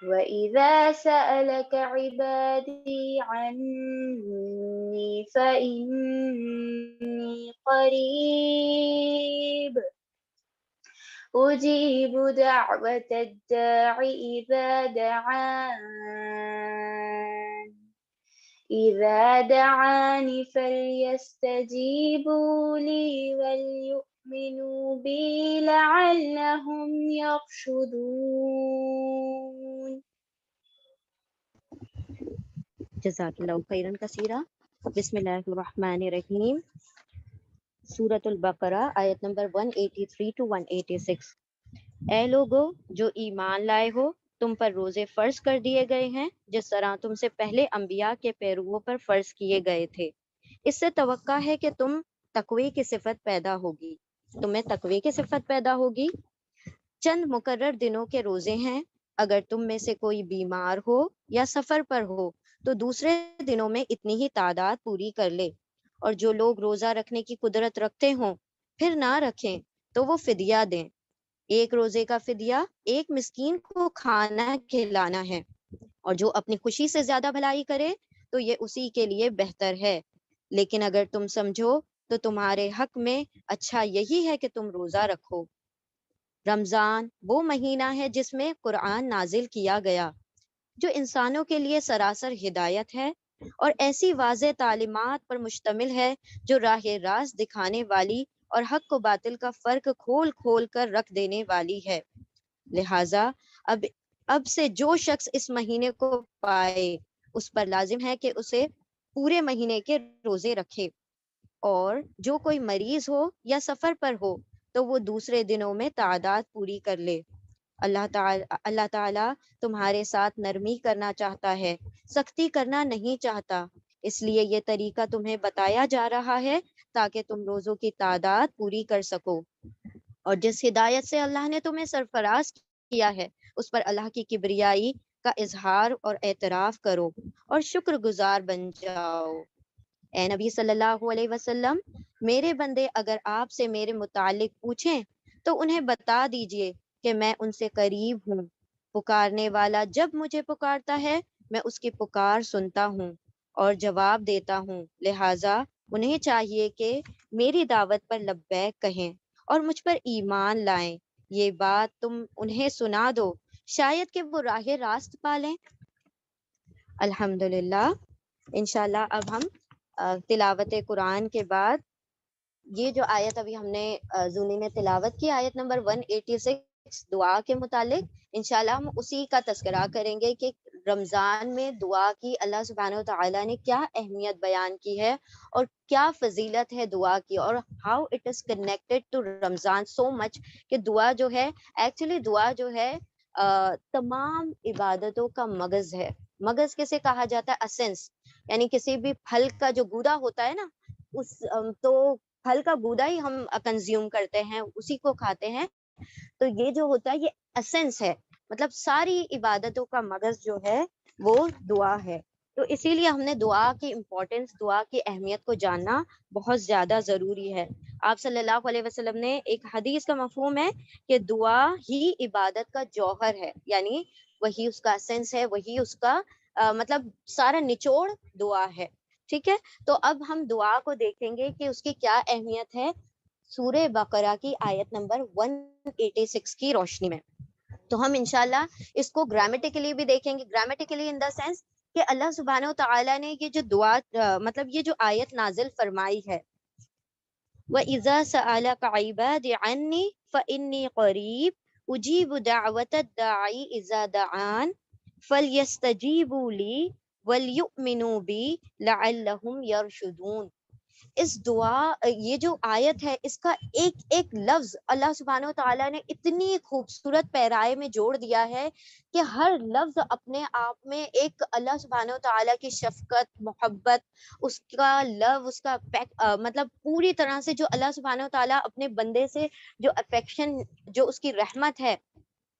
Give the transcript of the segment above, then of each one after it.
وَإِذَا سَأَلَكَ عِبَادِي عَنِّي فَإِنِّي قَرِيبٌ أُجِيبُ دَعْوَةَ الدَّاعِ إِذَا دَعَانِ فَلْيَسْتَجِيبُوا لِي وَلْيُؤْمِنُوا بِي لَعَلَّهُمْ يَرْشُدُونَ. جزاک اللہ خیرن کثیرہ. بسم اللہ الرحمن الرحیم. سورۃ البقرہ آیت نمبر 183 to 186. اے لوگو جو ایمان لائے ہو، تم پر روزے فرض کر دیے گئے ہیں جس طرح تم سے پہلے انبیاء کے پیرووں پر فرض کیے گئے تھے. اس سے توقع ہے کہ تقوی کی صفت پیدا ہوگی، تمہیں تقوی کی صفت پیدا ہوگی. چند مقرر دنوں کے روزے ہیں. اگر تم میں سے کوئی بیمار ہو یا سفر پر ہو تو دوسرے دنوں میں اتنی ہی تعداد پوری کر لے. اور جو لوگ روزہ رکھنے کی قدرت رکھتے ہوں پھر نہ رکھیں تو وہ فدیہ دیں. ایک روزے کا فدیہ ایک مسکین کو کھانا کھلانا ہے، اور جو اپنی خوشی سے زیادہ بھلائی کرے تو یہ اسی کے لیے بہتر ہے. لیکن اگر تم سمجھو تو تمہارے حق میں اچھا یہی ہے کہ تم روزہ رکھو. رمضان وہ مہینہ ہے جس میں قرآن نازل کیا گیا، جو انسانوں کے لیے سراسر ہدایت ہے اور ایسی واضح تعلیمات پر مشتمل ہے جو راہ راست دکھانے والی اور حق و باطل کا فرق کھول کھول کر رکھ دینے والی ہے. لہٰذا اب سے جو شخص اس مہینے کو پائے اس پر لازم ہے کہ اسے پورے مہینے کے روزے رکھے، اور جو کوئی مریض ہو یا سفر پر ہو تو وہ دوسرے دنوں میں تعداد پوری کر لے. اللہ تعالیٰ تمہارے ساتھ نرمی کرنا چاہتا ہے، سختی کرنا نہیں چاہتا. اس لیے یہ طریقہ تمہیں بتایا جا رہا ہے تاکہ تم روزوں کی تعداد پوری کر سکو. اور جس ہدایت سے اللہ نے تمہیں سرفراز کیا ہے اس پر اللہ کی کبریائی کا اظہار اور اعتراف کرو اور شکر گزار بن جاؤ. اے نبی صلی اللہ علیہ وسلم، میرے بندے اگر آپ سے میرے متعلق پوچھیں تو انہیں بتا دیجئے کہ میں ان سے قریب ہوں. پکارنے والا جب مجھے پکارتا ہے میں اس کی پکار سنتا ہوں اور جواب دیتا ہوں. لہٰذا انہیں چاہیے کہ میری دعوت پر لبیک کہیں اور مجھ پر ایمان لائیں. یہ بات تم انہیں سنا دو، شاید کہ وہ راہ راست پالیں. الحمدللہ. انشاءاللہ اب ہم تلاوت قرآن کے بعد یہ جو آیت ابھی ہم نے زونی میں تلاوت کی، آیت نمبر 186 دعا کے متعلق، انشاءاللہ ہم اسی کا تذکرہ کریں گے کہ رمضان میں دعا کی اللہ سبحانہ و تعالیٰ نے کیا اہمیت بیان کی ہے اور کیا فضیلت ہے دعا کی، اور how it is connected to Ramzan so much کہ دعا جو ہے ایکچولی دعا جو ہے تمام عبادتوں کا مغز ہے. مغز کسے کہا جاتا ہے؟ اسنس، یعنی کسی بھی پھل کا جو گودا ہوتا ہے نا، اس تو پھل کا گودا ہی ہم کنزیوم کرتے ہیں، اسی کو کھاتے ہیں. تو یہ جو ہوتا ہے یہ اسنس ہے، مطلب ساری عبادتوں کا مغز جو ہے وہ دعا ہے. تو اسی لیے ہم نے دعا کی امپورٹنس، دعا کی اہمیت کو جاننا بہت زیادہ ضروری ہے. آپ صلی اللہ علیہ وسلم نے ایک حدیث کا مفہوم ہے کہ دعا ہی عبادت کا جوہر ہے، یعنی وہی اس کا اسنس ہے، وہی اس کا مطلب سارا نچوڑ دعا ہے. ٹھیک ہے، تو اب ہم دعا کو دیکھیں گے کہ اس کی کیا اہمیت ہے سورہ بقرہ کی آیت نمبر 186 کی روشنی میں. تو ہم انشاءاللہ اس کو گرامیٹیکلی بھی دیکھیں گے. گرامیٹیکلی ان دا سینس کہ اللہ سبحانہ و تعالیٰ نے یہ جو دعا مطلب یہ جو آیت نازل فرمائی ہے، وَإِذَا سَأَلَكَ عِبَادِي عَنِّي فَإِنِّي قَرِيبٌ أُجِيبُ دَعْوَةَ الدَّاعِ إِذَا دَعَانِ فَلْيَسْتَجِيبُوا لِي وَلْيُؤْمِنُوا بِي لَعَلَّهُمْ يَرْشُدُونَ. اس دعا، یہ جو آیت ہے، اس کا ایک ایک لفظ اللہ سبحانہ و تعالیٰ نے اتنی خوبصورت پیرائے میں جوڑ دیا ہے کہ ہر لفظ اپنے آپ میں ایک اللہ سبحانہ و تعالیٰ کی شفقت، محبت، اس کا لو، اس کا مطلب پوری طرح سے جو اللہ سبحانہ و تعالیٰ اپنے بندے سے جو افیکشن، جو اس کی رحمت ہے،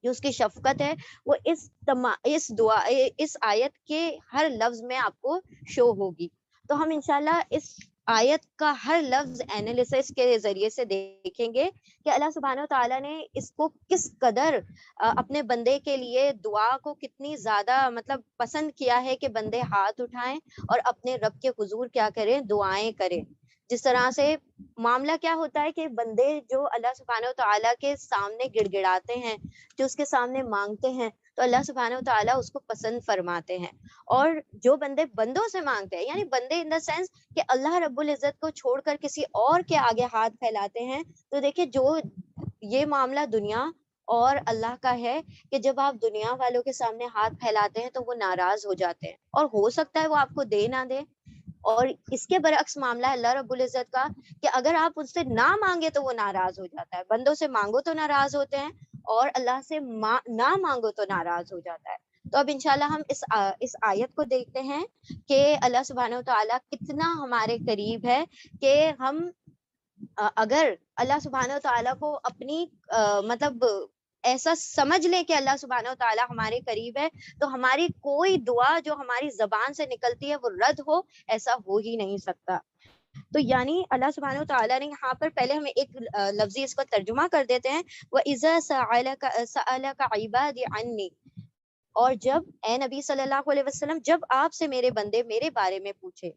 جو اس کی شفقت ہے، وہ اس دعا، اس آیت کے ہر لفظ میں آپ کو شو ہوگی. تو ہم انشاءاللہ اس آیت کا ہر لفظ اینالیسس کے ذریعے سے دیکھیں گے کہ اللہ سبحانہ و تعالیٰ نے اس کو کس قدر اپنے بندے کے لیے دعا کو کتنی زیادہ مطلب پسند کیا ہے کہ بندے ہاتھ اٹھائیں اور اپنے رب کے حضور کیا کریں، دعائیں کریں. جس طرح سے معاملہ کیا ہوتا ہے کہ بندے جو اللہ سبحانہ و تعالیٰ کے سامنے گڑ گڑاتے ہیں، جو اس کے سامنے مانگتے ہیں، تو اللہ سبحانہ و تعالیٰ اس کو پسند فرماتے ہیں. اور جو بندے بندوں سے مانگتے ہیں، یعنی بندے ان دا سینس کہ اللہ رب العزت کو چھوڑ کر کسی اور کے آگے ہاتھ پھیلاتے ہیں، تو دیکھیں جو یہ معاملہ دنیا اور اللہ کا ہے کہ جب آپ دنیا والوں کے سامنے ہاتھ پھیلاتے ہیں تو وہ ناراض ہو جاتے ہیں، اور ہو سکتا ہے وہ آپ کو دے نہ دے. اور اس کے برعکس معاملہ ہے اللہ رب العزت کا کہ اگر آپ ان سے نہ مانگے تو وہ ناراض ہو جاتا ہے. بندوں سے مانگو تو ناراض ہوتے ہیں، اور اللہ سے نہ مانگو تو ناراض ہو جاتا ہے. تو اب انشاءاللہ ہم اس آیت کو دیکھتے ہیں کہ اللہ سبحانہ و تعالیٰ کتنا ہمارے قریب ہے کہ ہم اگر اللہ سبحانہ و تعالیٰ کو اپنی مطلب ایسا سمجھ لیں کہ اللہ سبحانہ و تعالیٰ ہمارے قریب ہے، تو ہماری کوئی دعا جو ہماری زبان سے نکلتی ہے وہ رد ہو، ایسا ہو ہی نہیں سکتا. تو یعنی اللہ سبحانہ و تعالیٰ نے یہاں پر پہلے ہمیں ایک لفظی اس کو ترجمہ کر دیتے ہیں، وَإِذَا سَأَلَكَ عِبَادِي عَنِّي، اور جب اے نبی صلی اللہ علیہ وسلم جب آپ سے میرے بندے میرے بارے میں پوچھے،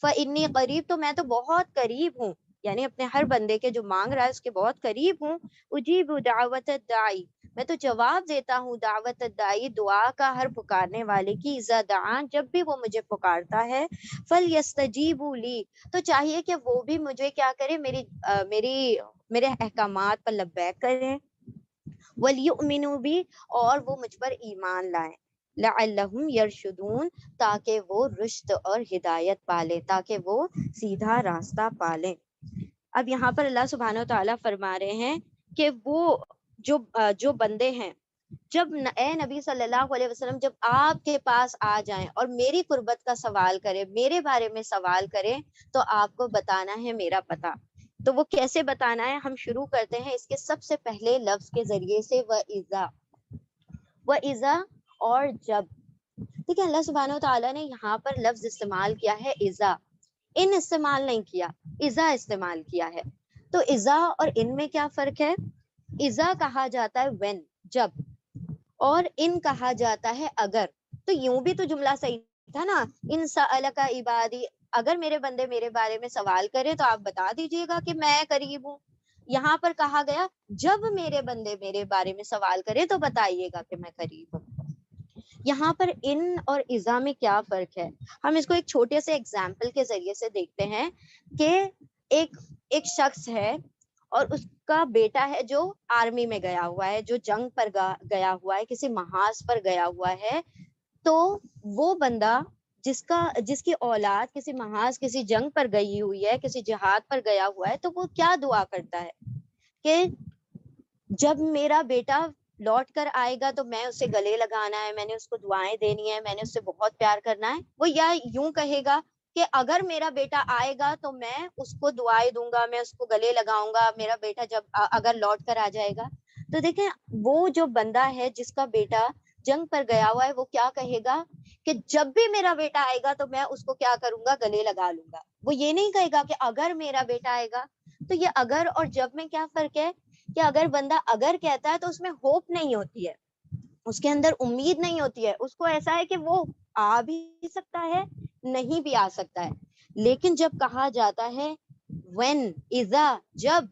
فَإِنِّي قریب، تو میں تو بہت قریب ہوں، یعنی اپنے ہر بندے کے جو مانگ رہا ہے اس کے بہت قریب ہوں. اجیب دعوت الداعی، میں تو جواب دیتا ہوں دعوت الداعی، دعا کا ہر پکارنے والے کی، اذا دعان، جب بھی وہ مجھے پکارتا ہے، فلیستجیبوا لی، تو چاہیے کہ وہ بھی مجھے کیا کرے، میرے احکامات پر لبیک کریں، ولیؤمنوا بی، اور وہ مجھ پر ایمان لائیں، لعلہم یرشدون، تاکہ وہ رشد اور ہدایت پالیں، تاکہ وہ سیدھا راستہ پالیں. اب یہاں پر اللہ سبحانہ و تعالیٰ فرما رہے ہیں کہ وہ جو بندے ہیں، جب اے نبی صلی اللہ علیہ وسلم جب آپ کے پاس آ جائیں اور میری قربت کا سوال کرے، میرے بارے میں سوال کریں، تو آپ کو بتانا ہے میرا پتہ. تو وہ کیسے بتانا ہے، ہم شروع کرتے ہیں اس کے سب سے پہلے لفظ کے ذریعے سے، وَإِذَا، اور جب. ٹھیک ہے، اللہ سبحانہ و تعالیٰ نے یہاں پر لفظ استعمال کیا ہے اذا، ان استعمال نہیں کیا، اذا استعمال کیا ہے. تو اذا اور ان میں کیا فرق ہے؟ اذا کہا جاتا ہے when، جب، اور ان کہا جاتا ہے اگر. تو یوں بھی تو جملہ صحیح تھا نا، ان سألک عبادی، اگر میرے بندے میرے بارے میں سوال کرے تو آپ بتا دیجئے گا کہ میں قریب ہوں. یہاں پر کہا گیا جب میرے بندے میرے بارے میں سوال کرے تو بتائیے گا کہ میں قریب ہوں. یہاں پر ان اور اذا میں کیا فرق ہے، ہم اس کو ایک چھوٹے سے ایگزامپل کے ذریعے سے دیکھتے ہیں کہ ایک شخص ہے اور اس کا بیٹا ہے جو آرمی میں گیا ہوا ہے، جو جنگ پر گیا ہوا ہے، کسی محاذ پر گیا ہوا ہے. تو وہ بندہ جس کی اولاد کسی محاذ کسی جنگ پر گئی ہوئی ہے، کسی جہاد پر گیا ہوا ہے، تو وہ کیا دعا کرتا ہے کہ جب میرا بیٹا لوٹ کر آئے گا تو میں اسے گلے لگانا ہے، میں نے اس کو دعائیں دینی ہے، میں نے اس سے بہت پیار کرنا ہے. وہ یا یوں کہے گا کہ اگر میرا بیٹا آئے گا تو میں اس کو دعائیں دوں گا، میں اس کو گلے لگاؤں گا، میرا بیٹا جب اگر لوٹ کر آ جائے گا. تو دیکھیں وہ جو بندہ ہے جس کا بیٹا جنگ پر گیا ہوا ہے، وہ کیا کہے گا کہ جب بھی میرا بیٹا آئے گا تو میں اس کو کیا کروں گا، گلے لگا لوں گا. وہ یہ نہیں کہے گا کہ اگر میرا بیٹا آئے گا. تو یہ اگر اور جب میں کیا فرق ہے کہ اگر بندہ اگر کہتا ہے تو اس میں ہوپ نہیں ہوتی ہے، اس کے اندر امید نہیں ہوتی ہے، اس کو ایسا ہے کہ وہ آ بھی سکتا ہے نہیں بھی آ سکتا ہے. لیکن جب کہا جاتا ہے when، اذا، جب،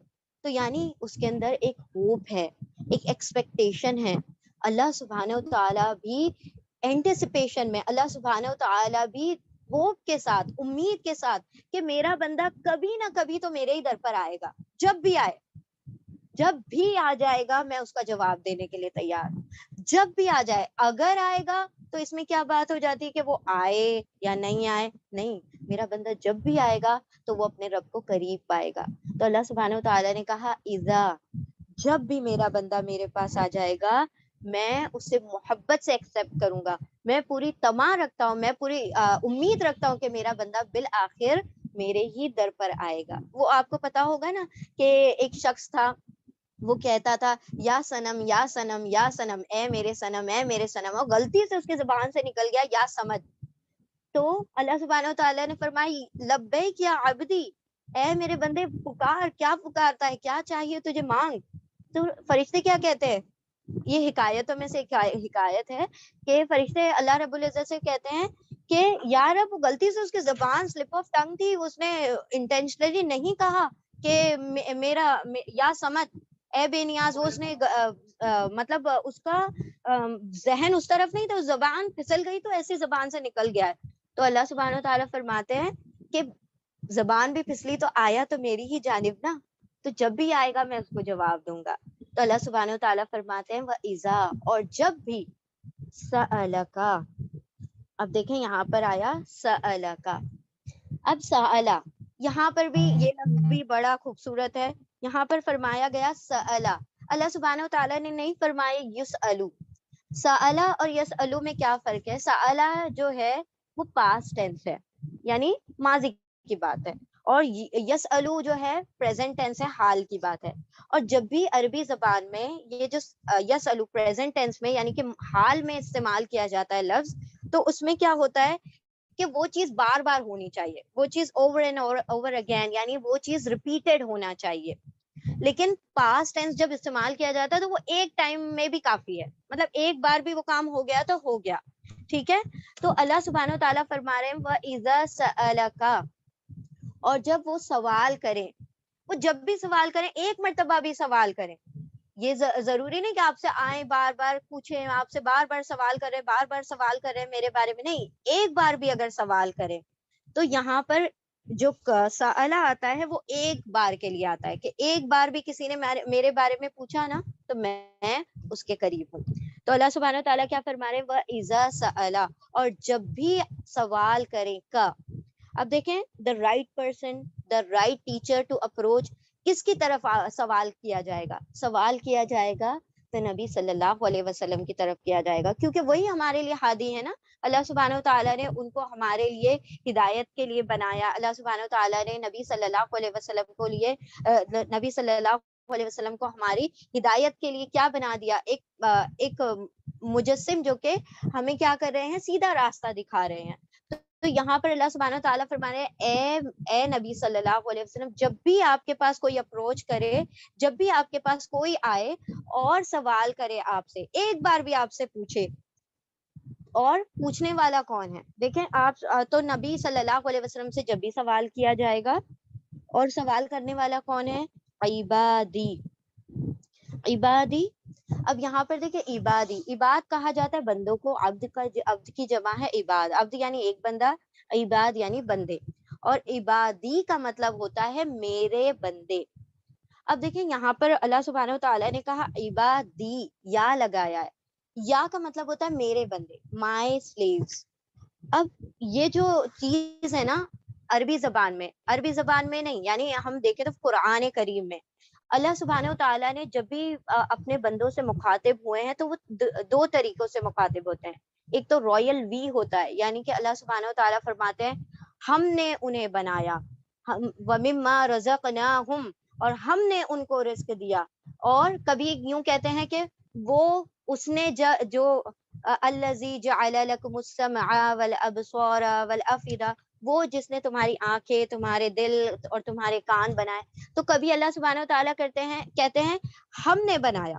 تو یعنی اس کے اندر ایک ہوپ ہے، ایک ایکسپیکٹیشن ہے. اللہ سبحانہ و تعالیٰ بھی اینٹیسپیشن میں، اللہ سبحانہ و تعالیٰ بھی ہوپ کے ساتھ، امید کے ساتھ کہ میرا بندہ کبھی نہ کبھی تو میرے ہی در پر آئے گا، جب بھی آئے، جب بھی آ جائے گا میں اس کا جواب دینے کے لیے تیار ہوں. جب بھی آ جائے، اگر آئے گا تو اس میں کیا بات ہو جاتی ہے کہ وہ آئے یا نہیں آئے، نہیں، میرا بندہ جب بھی آئے گا تو وہ اپنے رب کو قریب پائے گا. تو اللہ سبحانہ و تعالیٰ نے کہا اذا، جب بھی میرا بندہ میرے پاس آ جائے گا میں اسے محبت سے ایکسیپٹ کروں گا، میں پوری طمع رکھتا ہوں، میں پوری امید رکھتا ہوں کہ میرا بندہ بالآخر میرے ہی در پر آئے گا. وہ آپ کو پتا ہوگا نا کہ ایک شخص تھا، وہ کہتا تھا یا سنم یا سنم یا سنم، اے میرے سنم اے میرے سنم، اور غلطی سے اس کی زبان سے نکل گیا یا سمد. تو اللہ سبحانہ وتعالیٰ نے فرمائی لبیک یا عبدی، اے میرے بندے پکار، کیا پکارتا ہے، کیا چاہیے تجھے مانگ. تو فرشتے کیا کہتے ہیں، یہ حکایتوں میں سے حکایت ہے کہ فرشتے اللہ رب العزت سے کہتے ہیں کہ یا رب غلطی سے اس کی زبان سلپ آف ٹنگ تھی، اس نے انٹینشنلی نہیں کہا کہ میرا یا سمت اے بے نیاز، وہ اس نے مطلب اس کا ذہن اس طرف نہیں تھا، زبان پھسل گئی تو ایسی زبان سے نکل گیا ہے. تو اللہ سبحانہ وتعالیٰ فرماتے ہیں کہ زبان بھی پھسلی تو آیا تو میری ہی جانب نا، تو جب بھی آئے گا میں اس کو جواب دوں گا. تو اللہ سبحانہ وتعالیٰ فرماتے ہیں وَإِذَا، اور جب بھی سَأَلَكَ، اب دیکھیں یہاں پر آیا سَأَلَكَ. اب سَأَلَ یہاں پر بھی یہ لفظ بھی بڑا خوبصورت ہے. یہاں پر فرمایا گیا سَأَلَ، اللہ سبحانہ وتعالیٰ نے نہیں فرمایا یسألو. سألہ اور یسألو میں کیا فرق ہے؟ سألہ جو ہے وہ پاسٹ ٹینس ہے، یعنی ماضی کی بات ہے، اور یسألو جو ہے پریزنٹ ٹینس ہے، حال کی بات ہے. اور جب بھی عربی زبان میں یہ جو یسألو پریزنٹ ٹینس میں یعنی کہ حال میں استعمال کیا جاتا ہے لفظ، تو اس میں کیا ہوتا ہے کہ وہ چیز بار بار ہونی چاہیے، وہ چیز اوور اینڈ اوور اگین، یعنی وہ چیز ریپیٹڈ ہونا چاہیے. لیکن پاسٹ ٹینس جب استعمال کیا جاتا ہے تو وہ ایک ٹائم میں بھی کافی ہے، مطلب ایک بار بھی وہ کام ہو گیا تو ہو گیا. ٹھیک ہے، تو اللہ سبحانہ و تعالیٰ فرما رہے ہیں وَإِذَا سَأَلَكَ، اور جب وہ سوال کریں، وہ جب بھی سوال کریں، ایک مرتبہ بھی سوال کریں. یہ ضروری نہیں کہ آپ سے آئیں بار بار پوچھیں، آپ سے بار بار سوال کریں، بار بار سوال کریں میرے بارے میں، نہیں، ایک بار بھی اگر سوال کریں تو یہاں پر جو سألہ آتا ہے وہ ایک بار کے لیے آتا ہے، کہ ایک بار بھی کسی نے میرے بارے میں پوچھا نا تو میں اس کے قریب ہوں. تو اللہ سبحانہ وتعالیٰ کیا فرما رہے ہیں وَإِذَا سَأَلَ، اور جب بھی سوال کریں کا. اب دیکھیں the right person, the right teacher to approach, کس کی طرف سوال کیا جائے گا؟ سوال کیا جائے گا تو نبی صلی اللہ علیہ وسلم کی طرف کیا جائے گا، کیونکہ وہی ہمارے لیے ہادی ہے نا. اللہ سبحانہ وتعالیٰ نے ان کو ہمارے لیے ہدایت کے لیے بنایا. اللہ سبحانہ وتعالیٰ نے نبی صلی اللہ علیہ وسلم کو لیے نبی صلی اللہ علیہ وسلم کو ہماری ہدایت کے لیے کیا بنا دیا؟ ایک مجسم جو کہ ہمیں کیا کر رہے ہیں؟ سیدھا راستہ دکھا رہے ہیں. تو یہاں پر اللہ سبحانہ وتعالیٰ فرما رہے ہیں اے نبی صلی اللہ علیہ وسلم، جب بھی آپ کے پاس کوئی اپروچ کرے، جب بھی آپ کے پاس کوئی آئے اور سوال کرے آپ سے، ایک بار بھی آپ سے پوچھے. اور پوچھنے والا کون ہے؟ دیکھیں آپ تو نبی صلی اللہ علیہ وسلم سے جب بھی سوال کیا جائے گا، اور سوال کرنے والا کون ہے؟ عبادی. عبادی. اب یہاں پر دیکھیں عبادی، عباد کہا جاتا ہے بندوں کو، عبد کی جمع ہے عباد، عبد یعنی ایک بندہ، عباد یعنی بندے، اور عبادی کا مطلب ہوتا ہے میرے بندے. اب دیکھیں یہاں پر اللہ سبحانہ وتعالیٰ نے کہا عبادی، یا لگایا ہے، یا کا مطلب ہوتا ہے میرے بندے، مائی سلیوز. اب یہ جو چیز ہے نا عربی زبان میں نہیں، یعنی ہم دیکھیں تو قرآن کریم میں اللہ سبحانہ وتعالیٰ نے جب بھی اپنے بندوں سے مخاطب ہوئے ہیں تو وہ دو طریقوں سے مخاطب ہوتے ہیں. ایک تو رائل وی ہوتا ہے، یعنی کہ اللہ سبحانہ وتعالیٰ فرماتے ہیں ہم نے انہیں بنایا، وَمِمَّا رَزَقْنَاهُمْ، اور ہم نے ان کو رزق دیا. اور کبھی یوں کہتے ہیں کہ وہ اس نے جو الذی جعل لکم السمع والابصار والافئدہ، وہ جس نے تمہاری آنکھیں، تمہارے دل اور تمہارے کان بنائے. تو کبھی اللہ سبحانہ وتعالیٰ کہتے ہیں ہم نے بنایا،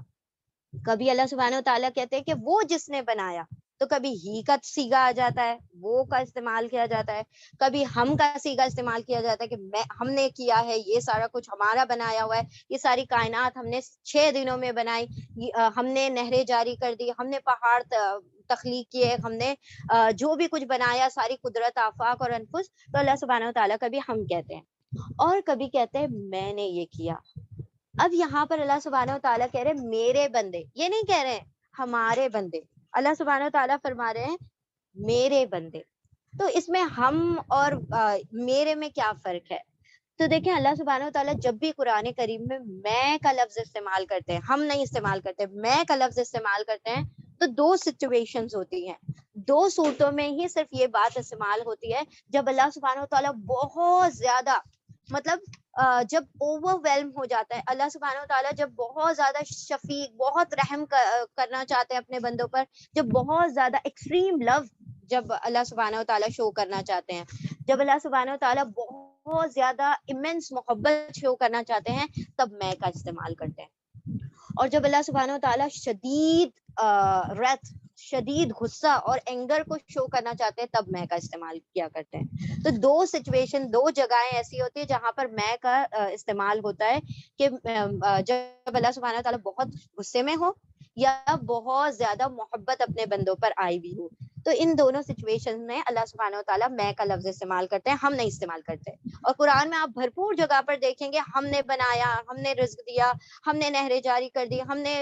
کبھی اللہ سبحانہ وتعالیٰ کہتے ہیں کہ وہ جس نے بنایا. تو کبھی ہی کا سیگا آ جاتا ہے، وہ کا استعمال کیا جاتا ہے، کبھی ہم کا سیگا استعمال کیا جاتا ہے کہ ہم نے کیا ہے، یہ سارا کچھ ہمارا بنایا ہوا ہے، یہ ساری کائنات ہم نے 6 دنوں میں بنائی، ہم نے نہریں جاری کر دی، ہم نے پہاڑ تخلیق کیے، ہم نے جو بھی کچھ بنایا، ساری قدرت، آفاق اور انفس. تو اللہ سبحانہ وتعالیٰ کبھی ہم کہتے ہیں، اور کبھی کہتے ہیں میں نے یہ کیا. اب یہاں پر اللہ سبحانہ وتعالیٰ کہہ رہے ہیں میرے بندے، یہ نہیں کہہ رہے ہیں ہمارے بندے. اللہ سبحانہ وتعالیٰ فرما رہے ہیں میرے بندے. تو اس میں ہم اور میرے میں کیا فرق ہے؟ تو دیکھیں اللہ سبحانہ وتعالیٰ جب بھی قرآن کریم میں کا لفظ استعمال کرتے ہیں، ہم نہیں استعمال کرتے، میں کا لفظ استعمال کرتے ہیں، تو 2 سچویشنز ہوتی ہیں. 2 صورتوں میں ہی صرف یہ بات استعمال ہوتی ہے جب اللہ سبحانہ وتعالیٰ بہت زیادہ مطلب جب اوور ویلم ہو جاتا ہے اللہ سبحانہ وتعالیٰ، جب بہت زیادہ شفیق، بہت رحم کرنا چاہتے ہیں اپنے بندوں پر، جب بہت زیادہ ایکسٹریم لو جب اللہ سبحانہ وتعالیٰ شو کرنا چاہتے ہیں، جب اللہ سبحانہ وتعالیٰ بہت زیادہ امنس محبت شو کرنا چاہتے ہیں، تب میں کا استعمال کرتے ہیں. اور جب اللہ سبحانہ وتعالیٰ شدید رت، شدید غصہ اور اینگر کو شو کرنا چاہتے ہیں، تب میں کا استعمال کیا کرتے ہیں. تو دو سچویشن، دو جگہیں ایسی ہوتی ہے جہاں پر میں کا استعمال ہوتا ہے کہ جب اللہ سبحانہ وتعالیٰ بہت غصے میں ہو یا بہت زیادہ محبت اپنے بندوں پر آئی بھی ہو. تو ان دونوں سچویشن میں اللہ سبحانہ وتعالیٰ میں کا لفظ استعمال کرتے ہیں، ہم نہیں استعمال کرتے. اور قرآن میں آپ بھرپور جگہ پر دیکھیں گے ہم نے بنایا، ہم نے رزق دیا، ہم نے نہریں جاری کر دی، ہم نے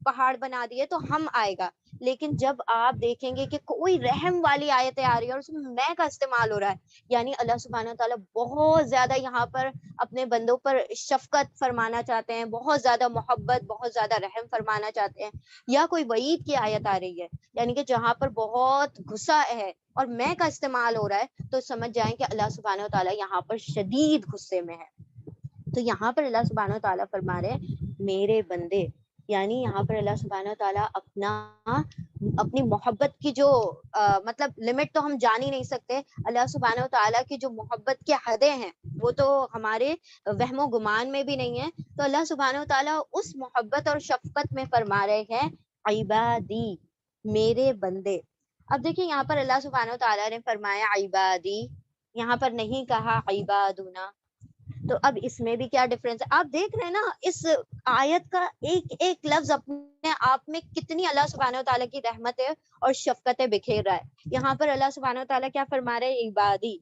پہاڑ بنا دیے، تو ہم آئے گا. لیکن جب آپ دیکھیں گے کہ کوئی رحم والی آیتیں آ رہی ہے اور اس میں میں کا استعمال ہو رہا ہے، یعنی اللہ سبحانہ وتعالیٰ بہت زیادہ یہاں پر اپنے بندوں پر شفقت فرمانا چاہتے ہیں، بہت زیادہ محبت، بہت زیادہ رحم فرمانا چاہتے ہیں، یا کوئی وعید کی آیت آ رہی ہے یعنی کہ جہاں پر بہت غصہ ہے اور میں کا استعمال ہو رہا ہے، تو سمجھ جائیں کہ اللہ سبحانہ وتعالیٰ یہاں پر شدید غصے میں ہے. تو یہاں پر اللہ سبحانہ وتعالیٰ فرما رہے ہیں میرے بندے، یعنی یہاں پر اللہ سبحانہ وتعالیٰ اپنی محبت کی جو مطلب لمٹ تو ہم جان ہی نہیں سکتے. اللہ سبحانہ وتعالیٰ کی جو محبت کی حدیں ہیں وہ تو ہمارے وہم و گمان میں بھی نہیں ہے. تو اللہ سبحانہ وتعالیٰ اس محبت اور شفقت میں فرما رہے ہیں عبادی، میرے بندے. اب دیکھیں یہاں پر اللہ سبحانہ وتعالیٰ نے فرمایا عبادی، یہاں پر نہیں کہا عبادنا. تو اب اس میں بھی کیا ڈفرینس ہے؟ آپ دیکھ رہے ہیں نا اس آیت کا ایک ایک لفظ اپنے آپ میں کتنی اللہ سبحانہ وتعالیٰ کی رحمتیں اور شفقتیں بکھیر رہا ہے. یہاں پر اللہ سبحانہ وتعالیٰ کیا فرما رہے ہیں؟ عبادی،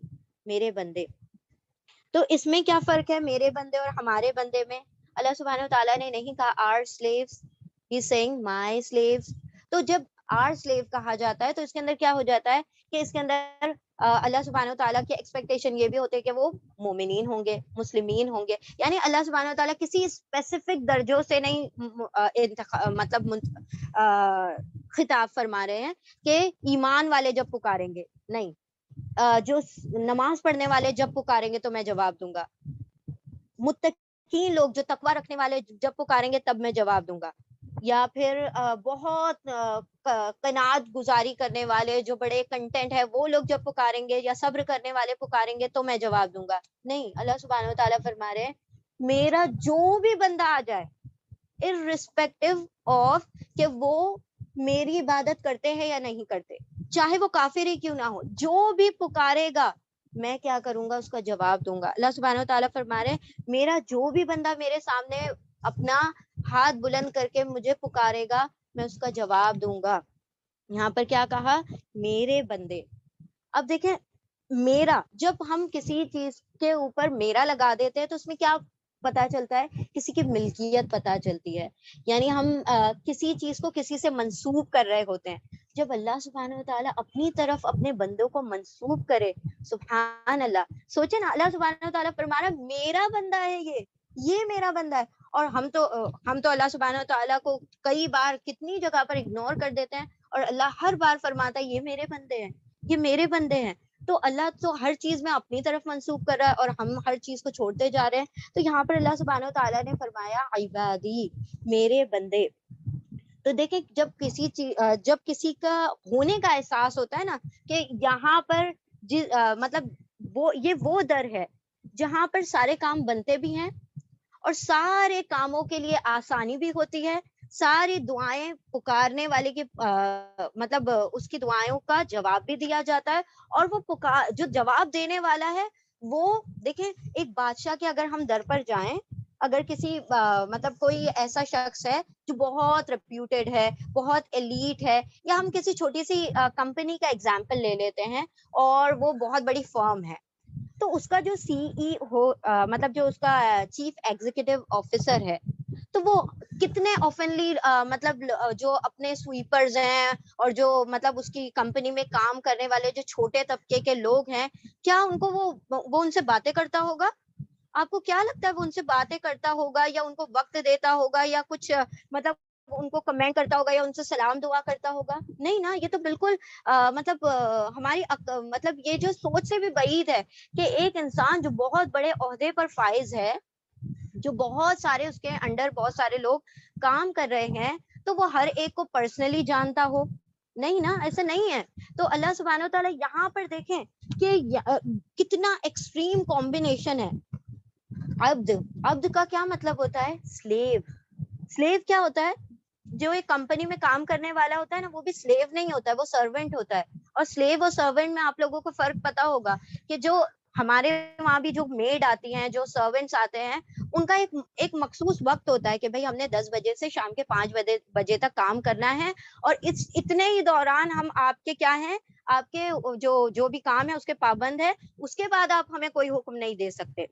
میرے بندے. تو اس میں کیا فرق ہے میرے بندے اور ہمارے بندے میں؟ اللہ سبحانہ وتعالیٰ نے نہیں کہا our slaves, he's saying my slaves. تو جب our slave کہا جاتا ہے تو اس کے اندر کیا ہو جاتا ہے کہ اس کے اندر اللہ سبحانہ وتعالیٰ کی ایکسپیکٹیشن یہ بھی ہوتے ہے کہ وہ مومنین ہوں گے، مسلمین ہوں گے. یعنی اللہ سبحانہ وتعالیٰ کسی اسپیسیفک درجوں سے نہیں مطلب خطاب فرما رہے ہیں کہ ایمان والے جب پکاریں گے، نہیں، جو نماز پڑھنے والے جب پکاریں گے تو میں جواب دوں گا، متقین لوگ جو تقوی رکھنے والے جب پکاریں گے تب میں جواب دوں گا، یا پھر بہت قناعت گزاری کرنے والے جو بڑے کنٹینٹ ہے وہ لوگ جب پکاریں گے، یا صبر کرنے والے پکاریں گے تو میں جواب دوں گا. نہیں، اللہ سبحانہ وتعالیٰ فرما رہے ہیں میرا جو بھی بندہ آ جائے irrespective of کہ وہ میری عبادت کرتے ہیں یا نہیں کرتے، چاہے وہ کافر ہی کیوں نہ ہو، جو بھی پکارے گا میں کیا کروں گا؟ اس کا جواب دوں گا. اللہ سبحانہ وتعالیٰ فرما رہے ہیں میرا جو بھی بندہ میرے سامنے اپنا ہاتھ بلند کر کے مجھے پکارے گا میں اس کا جواب دوں گا. یہاں پر کیا کہا؟ میرے بندے. اب دیکھیں میرا، جب ہم کسی چیز کے اوپر میرا لگا دیتے ہیں تو اس میں کیا پتا چلتا ہے؟ کسی کی ملکیت پتا چلتی ہے، یعنی ہم کسی چیز کو کسی سے منسوب کر رہے ہوتے ہیں. جب اللہ سبحانہ وتعالیٰ اپنی طرف اپنے بندوں کو منسوب کرے، سبحان اللہ، سوچے نا، اللہ سبحانہ وتعالیٰ فرما رہا میرا بندہ ہے، یہ میرا بندہ ہے. اور ہم تو اللہ سبحانہ وتعالیٰ کو کئی بار کتنی جگہ پر اگنور کر دیتے ہیں، اور اللہ ہر بار فرماتا ہے یہ میرے بندے ہیں، یہ میرے بندے ہیں. تو اللہ تو ہر چیز میں اپنی طرف منسوب کر رہا ہے اور ہم ہر چیز کو چھوڑتے جا رہے ہیں. تو یہاں پر اللہ سبحانہ وتعالیٰ نے فرمایا عبادی، میرے بندے. تو دیکھیں جب کسی کا ہونے کا احساس ہوتا ہے نا کہ یہاں پر مطلب وہ در ہے جہاں پر سارے کام بنتے بھی ہیں اور سارے کاموں کے لیے آسانی بھی ہوتی ہے، ساری دعائیں پکارنے والے کی مطلب اس کی دعائوں کا جواب بھی دیا جاتا ہے، اور وہ جو جواب دینے والا ہے وہ دیکھیں ایک بادشاہ کے اگر ہم در پر جائیں، اگر کسی مطلب کوئی ایسا شخص ہے جو بہت ریپیوٹیڈ ہے، بہت ایلیٹ ہے، یا ہم کسی چھوٹی سی کمپنی کا ایگزامپل لے لیتے ہیں اور وہ بہت بڑی فرم ہے، تو اس کا جو CEO مطلب جو اس کا چیف ایگزیکٹو آفیسر ہے، تو وہ کتنے اوفنلی مطلب جو اپنے سویپرز ہیں اور جو مطلب اس کی کمپنی میں کام کرنے والے جو چھوٹے طبقے کے لوگ ہیں، کیا ان کو وہ ان سے باتیں کرتا ہوگا؟ آپ کو کیا لگتا ہے وہ ان سے باتیں کرتا ہوگا یا ان کو وقت دیتا ہوگا یا کچھ مطلب ان کو کمنٹ کرتا ہوگا یا ان سے سلام دعا کرتا ہوگا؟ نہیں نا، یہ تو بالکل مطلب ہماری مطلب یہ جو سوچ سے بھی بعید ہے کہ ایک انسان جو بہت بڑے عہدے پر فائز ہے، جو بہت سارے اس کے انڈر بہت سارے لوگ کام کر رہے ہیں، تو وہ ہر ایک کو پرسنلی جانتا ہو. نہیں نا، ایسا نہیں ہے. تو اللہ سبحانہ و تعالیٰ یہاں پر دیکھیں کہ کتنا ایکسٹریم کمبینیشن ہے. عبد کا کیا مطلب ہوتا ہے؟ سلیو. سلیو کیا ہوتا ہے؟ جو ایک کمپنی میں کام کرنے والا ہوتا ہے نا، وہ بھی سلیو نہیں ہوتا ہے، وہ سرونٹ ہوتا ہے. اور سلیو اور سرونٹ میں آپ لوگوں کو فرق پتا ہوگا کہ جو ہمارے وہاں بھی جو میڈ آتی ہیں، جو سرونٹس آتے ہیں، ان کا ایک مخصوص وقت ہوتا ہے کہ بھائی ہم نے 10 بجے سے شام کے 5 بجے تک کام کرنا ہے، اور اتنے ہی دوران ہم آپ کے کیا ہیں، آپ کے جو بھی کام ہے اس کے پابند ہے. اس کے بعد آپ ہمیں کوئی حکم نہیں دے سکتے،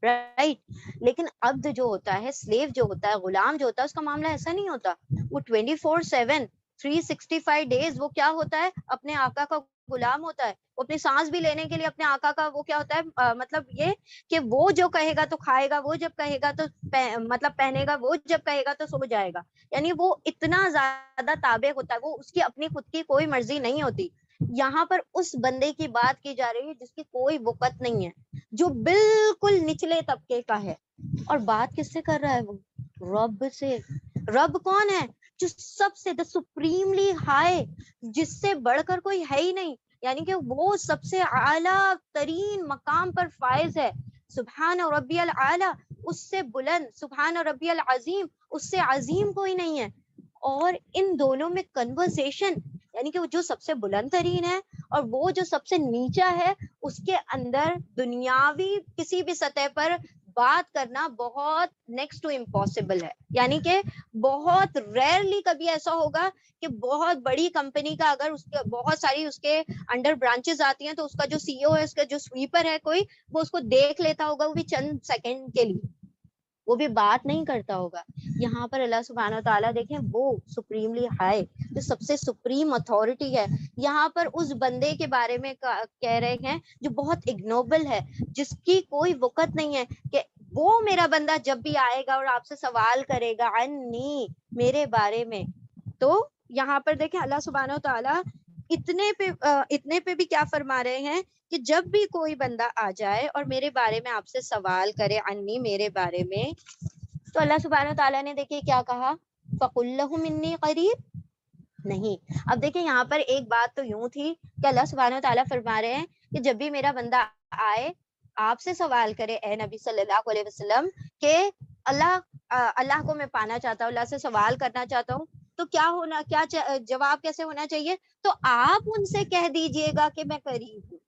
رائٹ. لیکن عبد جو ہوتا ہے، سلیو جو ہوتا ہے، غلام جو ہوتا ہے، اس کا معاملہ ایسا نہیں ہوتا. وہ 24/7 365 ڈیز وہ کیا ہوتا ہے؟ اپنے آقا کا غلام ہوتا ہے. وہ اپنی سانس بھی لینے کے لیے اپنے آقا کا وہ کیا ہوتا ہے، مطلب یہ کہ وہ جو کہے گا تو کھائے گا، وہ جب کہے گا تو مطلب پہنے گا، وہ جب کہے گا تو سو جائے گا. یعنی وہ اتنا زیادہ تابع ہوتا ہے، وہ اس کی اپنی خود کی کوئی مرضی نہیں ہوتی. یہاں پر اس بندے کی بات کی جا رہی ہے جس کی کوئی وقت نہیں ہے، جو بالکل نچلے طبقے کا ہے. اور بات کس سے کر رہا ہے؟ وہ رب سے. رب کون ہے؟ جو سب سے دا سپریملی ہائی، جس سے بڑھ کر کوئی ہے ہی نہیں. یعنی کہ وہ سب سے اعلیٰ ترین مقام پر فائز ہے. سبحان ربی العالی، اس سے بلند. سبحان ربی العظیم، اس سے عظیم کوئی نہیں ہے. اور ان دونوں میں کنورسیشن، یعنی کہ وہ جو سب سے بلند ترین ہے اور وہ جو سب سے نیچا ہے، اس کے اندر دنیاوی کسی بھی سطح پر بات کرنا بہت نیکسٹ ٹو امپاسبل ہے. یعنی کہ بہت ریئرلی کبھی ایسا ہوگا کہ بہت بڑی کمپنی کا اگر اس کے بہت ساری اس کے انڈر برانچز آتی ہیں، تو اس کا جو سی او ہے، اس کا جو سویپر ہے کوئی، وہ اس کو دیکھ لیتا ہوگا، وہ بھی چند سیکنڈ کے لیے، وہ بھی بات نہیں کرتا ہوگا. یہاں پر اللہ سبحانہ و تعالیٰ دیکھیں، وہ سپریملی ہائی، جو سب سے سپریم اتھارٹی ہے، یہاں پر اس بندے کے بارے میں کہہ رہے ہیں جو بہت اگنوبل ہے، جس کی کوئی وقت نہیں ہے کہ وہ میرا بندہ جب بھی آئے گا اور آپ سے سوال کرے گا عنی، میرے بارے میں. تو یہاں پر دیکھیں اللہ سبحانہ و تعالیٰ اتنے پہ بھی کیا فرما رہے ہیں کہ جب بھی کوئی بندہ آ جائے اور میرے بارے میں آپ سے سوال کرے عنی، میرے بارے میں، تو اللہ سبحانہ و تعالیٰ نے دیکھیے کیا کہا، فَقُلْ لَهُمْ إِنِّي قَرِيبٌ. نہیں، اب دیکھیں یہاں پر ایک بات تو یوں تھی کہ اللہ سبحانہ و تعالیٰ فرما رہے ہیں کہ جب بھی میرا بندہ آئے، آپ سے سوال کرے اے نبی صلی اللہ علیہ وسلم کہ اللہ کو میں پانا چاہتا ہوں، اللہ سے سوال کرنا چاہتا ہوں، تو کیا جواب کیسے ہونا چاہیے؟ تو آپ ان سے کہہ دیجئے گا کہ میں قریب ہوں.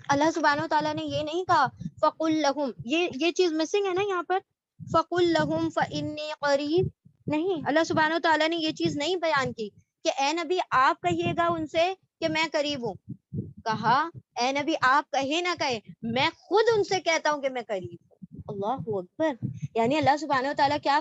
اللہ سبحانہ و تعالیٰ نے یہ نہیں کہا فَقُلْ لَهُمْ، یہ چیز مسنگ ہے نا یہاں پر، فَقُلْ لَهُمْ فَإِنِّي قَرِيبٌ. نہیں، اللہ سبحانہ و تعالیٰ نے یہ چیز نہیں بیان کی کہ اے نبی آپ کہیے گا ان سے کہ میں قریب ہوں. کہا اے نبی آپ کہے نہ کہے، میں خود ان سے کہتا ہوں کہ میں قریب ہوں. اللہ اکبر. یعنی اللہ سبحانہ و تعالیٰ کیا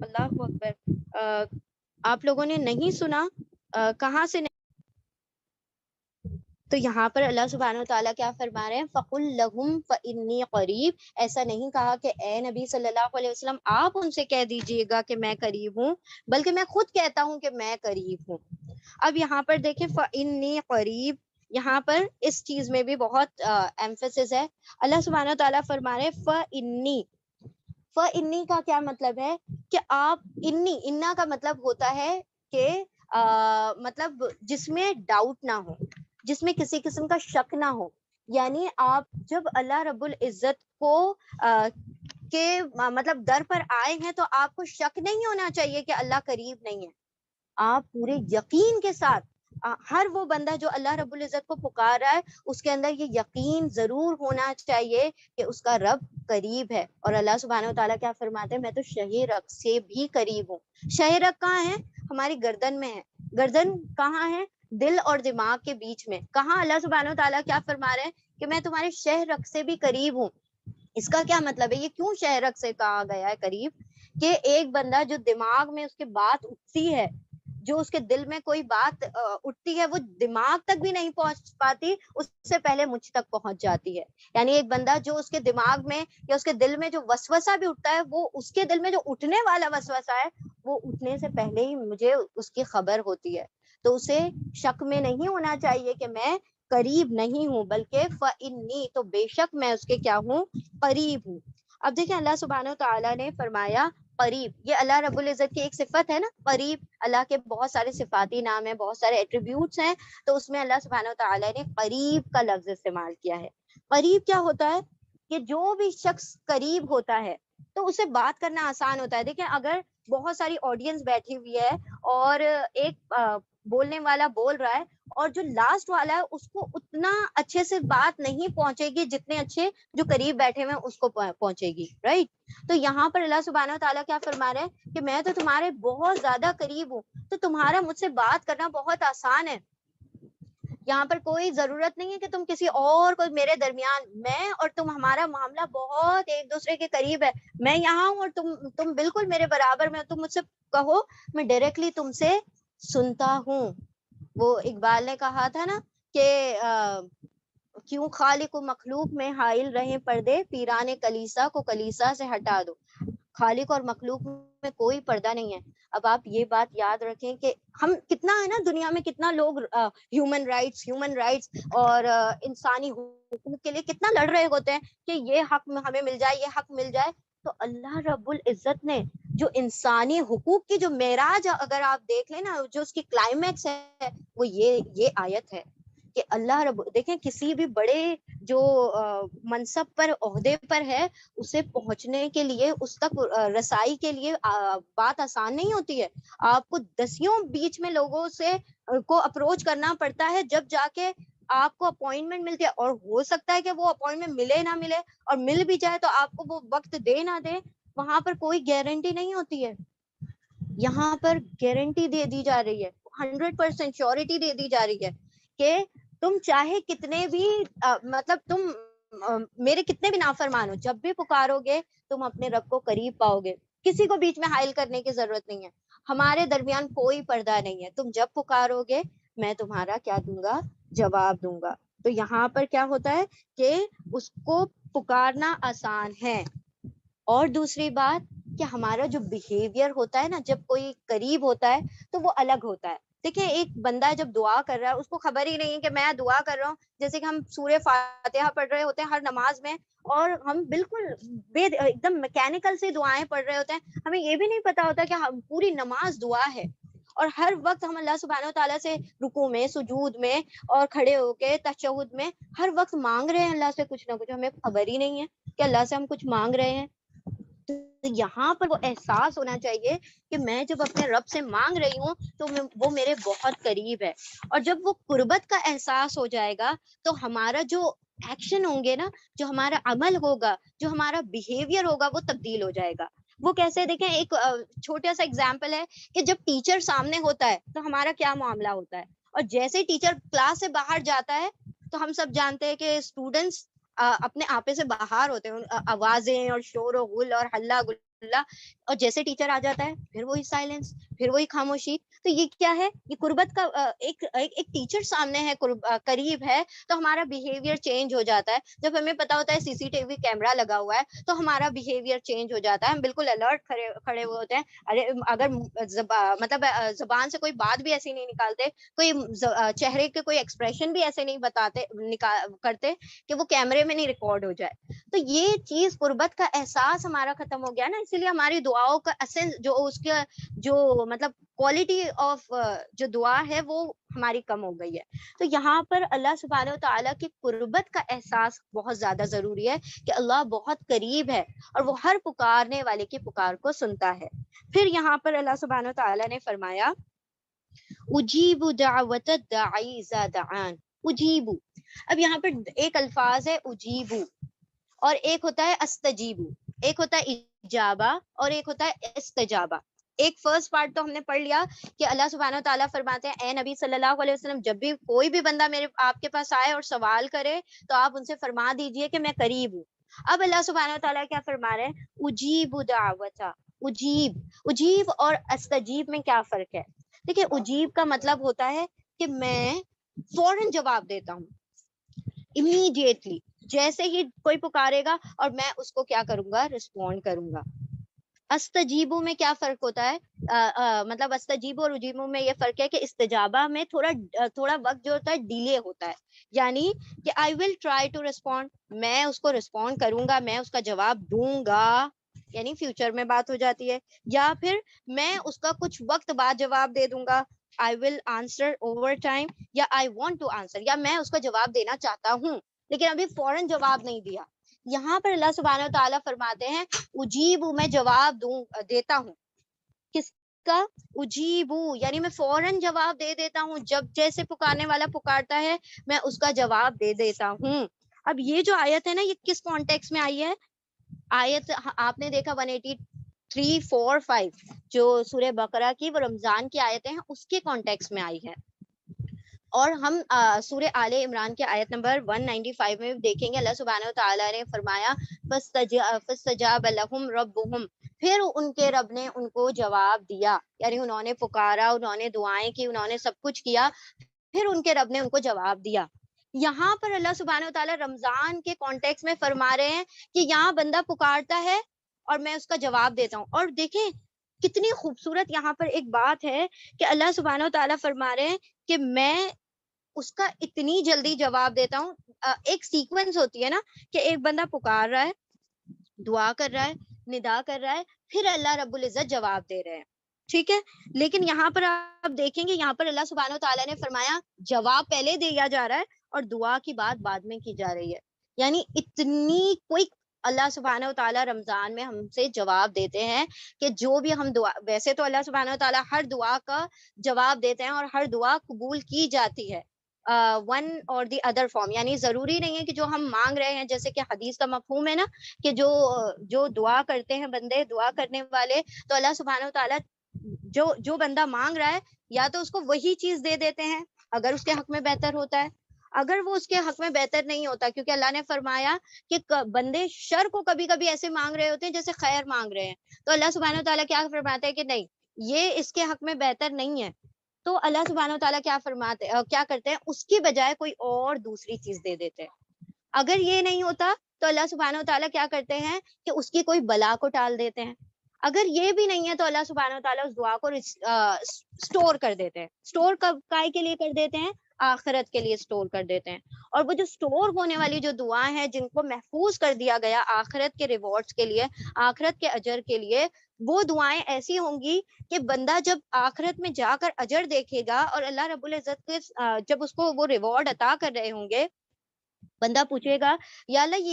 اللہ اکبر. آپ لوگوں نے نہیں سنا؟ کہاں سے نہیں؟ تو یہاں پر اللہ سبحانہ و تعالیٰ کیا فرما رہے ہیں، فَقُلْ لَهُمْ فَإِنِّي قَرِيبٌ. ایسا نہیں کہا کہ اے نبی صلی اللہ علیہ وسلم آپ ان سے کہہ دیجئے گا کہ میں قریب ہوں، بلکہ میں خود کہتا ہوں کہ میں قریب ہوں. اب یہاں پر دیکھیں فَإِنِّي قَرِيب، یہاں پر اس چیز میں بھی بہت ایمفیسس ہے. اللہ سبحانہ و تعالیٰ فرما رہے فَإِنِّي. فَإِنِّي کا کیا مطلب ہے کہ آپ انا کا مطلب ہوتا ہے کہ مطلب جس میں ڈاؤٹ نہ ہو، جس میں کسی قسم کا شک نہ ہو. یعنی آپ جب اللہ رب العزت کو کے مطلب در پر آئے ہیں تو آپ کو شک نہیں ہونا چاہیے کہ اللہ قریب نہیں ہے. آپ پورے یقین کے ساتھ ہر وہ بندہ جو اللہ رب العزت کو پکار رہا ہے اس کے اندر یہ یقین ضرور ہونا چاہیے کہ اس کا رب قریب ہے. اور اللہ سبحانہ و تعالیٰ کیا فرماتے ہیں, میں تو شہ رگ سے بھی قریب ہوں. شہ رگ کہاں ہے؟ ہماری گردن میں ہے. گردن کہاں ہے؟ دل اور دماغ کے بیچ میں. کہاں اللہ سبحانہ و تعالیٰ کیا فرما رہے ہیں کہ میں تمہارے شہ رگ سے بھی قریب ہوں. اس کا کیا مطلب ہے؟ یہ کیوں شہ رگ سے کہا گیا ہے قریب؟ کہ ایک بندہ جو دماغ میں اس کے بات اٹھتی ہے, جو اس کے دل میں کوئی بات اٹھتی ہے, وہ دماغ تک بھی نہیں پہنچ پاتی, اس سے پہلے مجھ تک پہنچ جاتی ہے. یعنی ایک بندہ جو اس کے دماغ میں یا اس کے دل میں جو وسوسہ بھی اٹھتا ہے, وہ اس کے دل میں جو اٹھنے والا وسوسہ ہے وہ اٹھنے سے پہلے ہی مجھے اس کی خبر ہوتی ہے. تو اسے شک میں نہیں ہونا چاہیے کہ میں قریب نہیں ہوں, بلکہ فإنی, تو بے شک میں اس کے کیا ہوں, قریب ہوں. اب دیکھیں اللہ سبحانہ و تعالیٰ نے فرمایا قریب, یہ اللہ رب العزت کی ایک صفت ہے نا قریب. اللہ کے بہت سارے صفاتی نام ہیں, بہت سارے ایٹریبیوٹس ہیں, تو اس میں اللہ سبحانہ و تعالیٰ نے قریب کا لفظ استعمال کیا ہے. قریب کیا ہوتا ہے کہ جو بھی شخص قریب ہوتا ہے تو اسے بات کرنا آسان ہوتا ہے. دیکھیں اگر بہت ساری آڈینس بیٹھی ہوئی ہے اور ایک بولنے والا بول رہا ہے اور جو لاسٹ والا ہے اس کو اتنا اچھے سے بات نہیں پہنچے گی جتنے اچھے جو قریب بیٹھے ہوئے اس کو پہنچے گی, رائٹ. تو یہاں پر اللہ سبحانہ و تعالیٰ کیا فرما رہے ہیں کہ میں تو تمہارے بہت زیادہ قریب ہوں, تو تمہارا مجھ سے بات کرنا بہت آسان ہے. یہاں پر کوئی ضرورت نہیں ہے کہ تم کسی اور کو, میرے درمیان میں اور تم, ہمارا معاملہ بہت ایک دوسرے کے قریب ہے. میں یہاں ہوں اور تم بالکل میرے برابر میں, تم مجھ سے کہو میں ڈائریکٹلی تم سے سنتا ہوں. وہ اقبال نے کہا تھا نا کہ کیوں خالق و مخلوق میں حائل رہے پردے, پیران کلیسا کو کلیسا سے ہٹا دو. خالق اور مخلوق میں کوئی پردہ نہیں ہے. اب آپ یہ بات یاد رکھیں کہ ہم کتنا ہے نا, دنیا میں کتنا لوگ ہیومن رائٹس اور انسانی حقوق کے لیے کتنا لڑ رہے ہوتے ہیں کہ یہ حق ہمیں مل جائے, یہ حق مل جائے. تو اللہ رب العزت نے جو انسانی حقوق کی جو معراج اگر آپ دیکھ لیں نا, جو اس کی کلائمیکس ہے وہ یہ آیت ہے کہ اللہ رب, دیکھیں کسی بھی بڑے جو منصب پر عہدے پر ہے اسے پہنچنے کے لیے, اس تک رسائی کے لیے بات آسان نہیں ہوتی ہے. آپ کو دسیوں بیچ میں لوگوں سے کو اپروچ کرنا پڑتا ہے جب جا کے آپ کو اپوائنٹمنٹ ملتی ہے. اور ہو سکتا ہے کہ وہ اپوائنٹمنٹ ملے نہ ملے, اور مل بھی جائے تو آپ کو وہ وقت دے نہ دے, وہاں پر کوئی گارنٹی نہیں ہوتی ہے. یہاں پر گارنٹی دے دی جا رہی ہے, 100% شیورٹی دے دی جا رہی ہے کہ تم چاہے کتنے بھی مطلب تم میرے کتنے بھی نافرمان ہو, جب بھی پکارو گے تم اپنے رب کو قریب پاؤ گے. کسی کو بیچ میں حائل کرنے کی ضرورت نہیں ہے, ہمارے درمیان کوئی پردہ نہیں ہے. تم جب پکارو گے میں تمہارا کیا دوں گا, جواب دوں گا. تو یہاں پر کیا ہوتا ہے کہ اس کو پکارنا آسان ہے. اور دوسری بات کہ ہمارا جو بیہیویئر ہوتا ہے نا, جب کوئی قریب ہوتا ہے تو وہ الگ ہوتا ہے. دیکھیں ایک بندہ جب دعا کر رہا ہے اس کو خبر ہی نہیں ہے کہ میں دعا کر رہا ہوں, جیسے کہ ہم سورہ فاتحہ پڑھ رہے ہوتے ہیں ہر نماز میں, اور ہم بالکل ایک دم میکینیکل سے دعائیں پڑھ رہے ہوتے ہیں, ہمیں یہ بھی نہیں پتا ہوتا کہ پوری نماز دعا ہے. اور ہر وقت ہم اللہ سبحانہ و تعالیٰ سے رکوع میں, سجود میں اور کھڑے ہو کے تشہد میں ہر وقت مانگ رہے ہیں اللہ سے کچھ نہ کچھ, ہمیں خبر ہی نہیں ہے کہ اللہ سے ہم کچھ مانگ رہے ہیں. تو یہاں پر وہ احساس ہونا چاہیے کہ میں جب اپنے رب سے مانگ رہی ہوں تو وہ میرے بہت قریب ہے. اور جب وہ قربت کا احساس ہو جائے گا تو ہمارا جو ایکشن ہوں گے نا, جو ہمارا عمل ہوگا, جو ہمارا بیہیویئر ہوگا, وہ تبدیل ہو جائے گا. وہ کیسے؟ دیکھیں ایک چھوٹا سا اگزامپل ہے کہ جب ٹیچر سامنے ہوتا ہے تو ہمارا کیا معاملہ ہوتا ہے, اور جیسے ٹیچر کلاس سے باہر جاتا ہے تو ہم سب جانتے ہیں کہ اسٹوڈنٹس اپنے آپے سے باہر ہوتے ہیں, آوازیں اور شور و غل اور ہلہ گلا, اور جیسے ٹیچر آ جاتا ہے پھر وہی سائلنس, پھر وہی خاموشی. تو یہ کیا ہے؟ یہ قربت کا ایک ٹیچر سامنے ہے, قریب ہے, تو ہمارا بیہیویئر چینج ہو جاتا ہے. جب ہمیں پتا ہوتا ہے CCTV کیمرہ لگا ہوا ہے تو ہمارا بیہیویئر چینج ہو جاتا ہے, ہم بالکل الرٹ کھڑے ہوئے ہوتے ہیں. ارے اگر مطلب زبان سے کوئی بات بھی ایسی نہیں نکالتے, کوئی چہرے کے کوئی ایکسپریشن بھی ایسے نہیں بتاتے کرتے کہ وہ کیمرے میں نہیں ریکارڈ ہو جائے. تو یہ چیز قربت کا احساس ہمارا ختم ہو گیا نا, اسی لیے ہماری دعاؤں کا اصل جو اس کا جو مطلب کوالٹی آف جو دعا ہے وہ ہماری کم ہو گئی ہے. تو یہاں پر اللہ سبحانہ و تعالیٰ کی قربت کا احساس بہت زیادہ ضروری ہے کہ اللہ بہت قریب ہے اور وہ ہر پکارنے والے کی پکار کو سنتا ہے. پھر یہاں پر اللہ سبحانہ و تعالیٰ نے فرمایا اجیب دعوت الداعی اذا دعان. اجیب، اب یہاں پر ایک الفاظ ہے اجیبو اور ایک ہوتا ہے استجیبو، ایک ہوتا ہے اجابہ اور ایک ہوتا ہے استجابہ. ایک فرسٹ پارٹ تو ہم نے پڑھ لیا کہ اللہ سبحانہ و تعالیٰ فرماتے ہیں اے نبی صلی اللہ علیہ وسلم جب بھی کوئی بھی بندہ میرے آپ کے پاس آئے اور سوال کرے تو آپ ان سے فرما دیجئے کہ میں قریب ہوں. اب اللہ سبحانہ و تعالیٰ کیا فرما رہے ہیں؟ اجیب دعوتا. اجیب، اجیب اور استجیب میں کیا فرق ہے؟ دیکھیے اجیب کا مطلب ہوتا ہے کہ میں فوراً جواب دیتا ہوں، امیڈیٹلی، جیسے ہی کوئی پکارے گا اور میں اس کو کیا کروں گا؟ رسپونڈ کروں گا. استجیبو میں کیا فرق ہوتا ہے؟ مطلب استجیبو اور اجیبو میں یہ فرق ہے کہ استجابہ میں تھوڑا وقت جو ہوتا ہے ڈیلے ہوتا ہے، یعنی کہ آئی ول ٹرائی ٹو ریسپونڈ، میں اس کو ریسپونڈ کروں گا، میں اس کا جواب دوں گا، یعنی فیوچر میں بات ہو جاتی ہے. یا پھر میں اس کا کچھ وقت بعد جواب دے دوں گا، آئی ول آنسر اوور ٹائم، یا آئی وانٹ ٹو آنسر، یا میں اس کا جواب دینا چاہتا ہوں لیکن ابھی فوراً جواب نہیں دیا. یہاں پر اللہ سبحانہ و تعالیٰ فرماتے ہیں اجیبو، میں جواب دیتا ہوں. کس کا؟ اجیبو، یعنی میں فوراً جواب دے دیتا ہوں، جب جیسے پکارنے والا پکارتا ہے میں اس کا جواب دے دیتا ہوں. اب یہ جو آیت ہے نا، یہ کس کانٹیکس میں آئی ہے؟ آیت آپ نے دیکھا 183 4 5 جو سورہ بقرہ کی وہ رمضان کی آیتیں ہیں اس کے کانٹیکس میں آئی ہے. اور ہم سورہ آل عمران کے آیت نمبر 195 میں دیکھیں گے اللہ سبحانہ و تعالیٰ نے فرمایا فاستجاب لهم ربهم، پھر ان کے رب نے ان کو جواب دیا، یعنی انہوں نے پکارا، انہوں نے دعائیں کی، انہوں نے سب کچھ کیا، پھر ان کے رب نے ان کو جواب دیا. یہاں پر اللہ سبحانہ و تعالیٰ رمضان کے کانٹیکس میں فرما رہے ہیں کہ یہاں بندہ پکارتا ہے اور میں اس کا جواب دیتا ہوں. اور دیکھیں کتنی خوبصورت یہاں پر ایک بات ہے کہ اللہ سبحانہ و تعالیٰ فرما رہے ہیں کہ میں اس کا اتنی جلدی جواب دیتا ہوں. ایک سیکوینس ہوتی ہے نا کہ ایک بندہ پکار رہا ہے، دعا کر رہا ہے، ندا کر رہا ہے، پھر اللہ رب العزت جواب دے رہے ہیں، ٹھیک ہے. لیکن یہاں پر آپ دیکھیں گے یہاں پر اللہ سبحانہ و تعالیٰ نے فرمایا جواب پہلے دیا جا رہا ہے اور دعا کی بات بعد میں کی جا رہی ہے. یعنی اتنی کوئی اللہ سبحانہ و تعالیٰ رمضان میں ہم سے جواب دیتے ہیں کہ جو بھی ہم دعا، ویسے تو اللہ سبحانہ و تعالیٰ ہر دعا کا جواب دیتے ہیں اور ہر دعا قبول کی جاتی ہے ون اور دی ادر فارم، یعنی ضروری نہیں ہے کہ جو ہم مانگ رہے ہیں، جیسے کہ حدیث کا مفہوم ہے نا کہ جو دعا کرتے ہیں بندے، دعا کرنے والے، تو اللہ سبحانہ و تعالیٰ جو بندہ مانگ رہا ہے یا تو اس کو وہی چیز دے دیتے ہیں اگر اس کے حق میں بہتر ہوتا ہے، اگر وہ اس کے حق میں بہتر نہیں ہوتا، کیونکہ اللہ نے فرمایا کہ بندے شر کو کبھی کبھی ایسے مانگ رہے ہوتے ہیں جیسے خیر مانگ رہے ہیں، تو اللہ سبحانہ و تعالیٰ کیا فرماتا ہے کہ نہیں، یہ اس کے حق میں بہتر نہیں ہے، تو اللہ سبحانہ و تعالیٰ کیا کرتے ہیں، اس کی بجائے کوئی اور دوسری چیز دے دیتے ہیں. اگر یہ نہیں ہوتا تو اللہ سبحانہ و تعالیٰ کیا کرتے ہیں کہ اس کی کوئی بلا کو ٹال دیتے ہیں. اگر یہ بھی نہیں ہے تو اللہ سبحانہ و تعالیٰ اس دعا کو سٹور کر دیتے ہیں. سٹور کب کائے کے لیے کر دیتے ہیں؟ آخرت کے لیے سٹور کر دیتے ہیں. اور وہ جو سٹور ہونے والی جو دعائیں ہیں جن کو محفوظ کر دیا گیا آخرت کے ریوارڈز کے لیے، آخرت کے اجر کے لیے، وہ دعائیں ایسی ہوں گی کہ بندہ جب آخرت میں جا کر اجر دیکھے گا اور اللہ رب العزت کے جب اس کو وہ ریوارڈ عطا کر رہے ہوں گے، بندہ پوچھے گا یا اللہ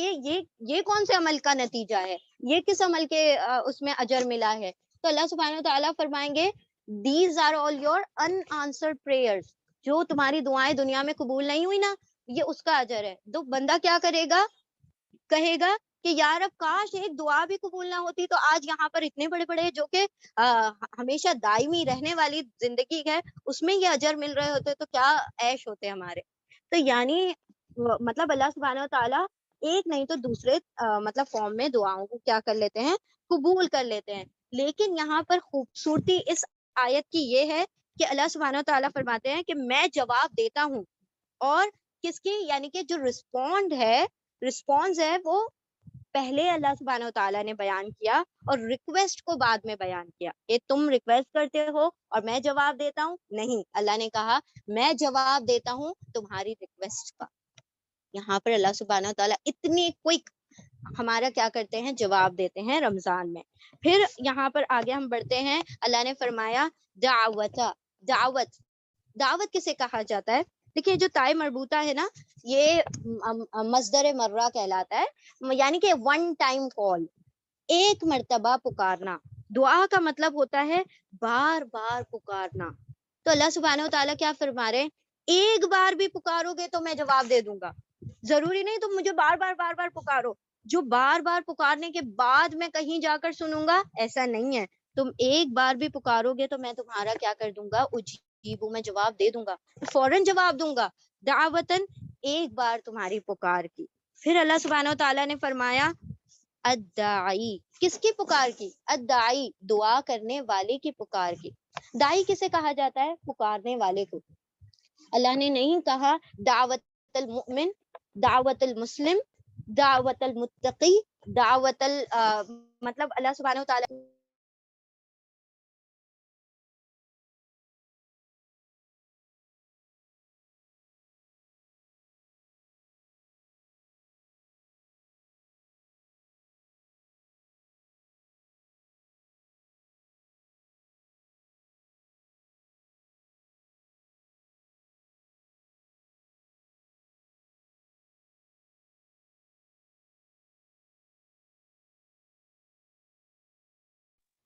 یہ کون سے عمل کا نتیجہ ہے، یہ کس عمل کے اس میں اجر ملا ہے، تو اللہ سبحانہ و تعالیٰ فرمائیں گے these are all your unanswered prayers, جو تمہاری دعائیں دنیا میں قبول نہیں ہوئی نا، یہ اس کا اجر ہے. تو بندہ کیا کرے گا؟ کہے گا کہ یار اب کاش ایک دعا بھی قبول نہ ہوتی تو آج یہاں پر اتنے بڑے بڑے جو کہ ہمیشہ دائمی رہنے والی زندگی ہے اس میں یہ اجر مل رہے ہوتے تو کیا عیش ہوتے ہمارے. تو یعنی مطلب اللہ سبحانہ و تعالیٰ ایک نہیں تو دوسرے مطلب فارم میں دعاؤں کو کیا کر لیتے ہیں؟ قبول کر لیتے ہیں. لیکن یہاں پر خوبصورتی اس آیت کی یہ ہے کہ اللہ سبحانہ و تعالیٰ فرماتے ہیں کہ میں جواب دیتا ہوں، اور کس کی؟ یعنی کہ جو رسپونس ہے وہ پہلے اللہ سبحانہ و تعالیٰ نے بیان کیا اور ریکویسٹ کو بعد میں بیان کیا کہ تم ریکویسٹ کرتے ہو اور میں جواب دیتا ہوں. نہیں، اللہ نے کہا میں جواب دیتا ہوں تمہاری ریکویسٹ کا. یہاں پر اللہ سبحانہ و تعالیٰ اتنی کوئک ہمارا کیا کرتے ہیں؟ جواب دیتے ہیں رمضان میں. پھر یہاں پر آگے ہم بڑھتے ہیں، اللہ نے فرمایا دعوت کسے کہا جاتا ہے؟ دیکھیے جو تائے مربوطہ ہے نا، یہ مصدر مرہ کہلاتا ہے، یعنی کہ ون ٹائم کال، ایک مرتبہ پکارنا. دعا کا مطلب ہوتا ہے بار بار پکارنا. تو اللہ سبحانہ و تعالیٰ کیا فرما رہے ہیں, ایک بار بھی پکارو گے تو میں جواب دے دوں گا. ضروری نہیں تم مجھے بار بار پکارو, جو بار بار پکارنے کے بعد میں کہیں جا کر سنوں گا, ایسا نہیں ہے. تم ایک بار بھی پکارو گے تو میں تمہارا کیا کر دوں گا, اجیبو, میں جواب دے دوں گا, فوراً جواب دوں گا. دعوتن, ایک بار تمہاری پکار کی. پھر اللہ سبحانہ و تعالیٰ نے فرمایا الداعی, کس کی پکار کی؟ الداعی, دعا کرنے والے کی پکار کی. دائی کسے کہا جاتا ہے؟ پکارنے والے کو. اللہ نے نہیں کہا دعوت المؤمن, دعوت المسلم, دعوت المتقی, مطلب اللہ سبحانہ و تعالیٰ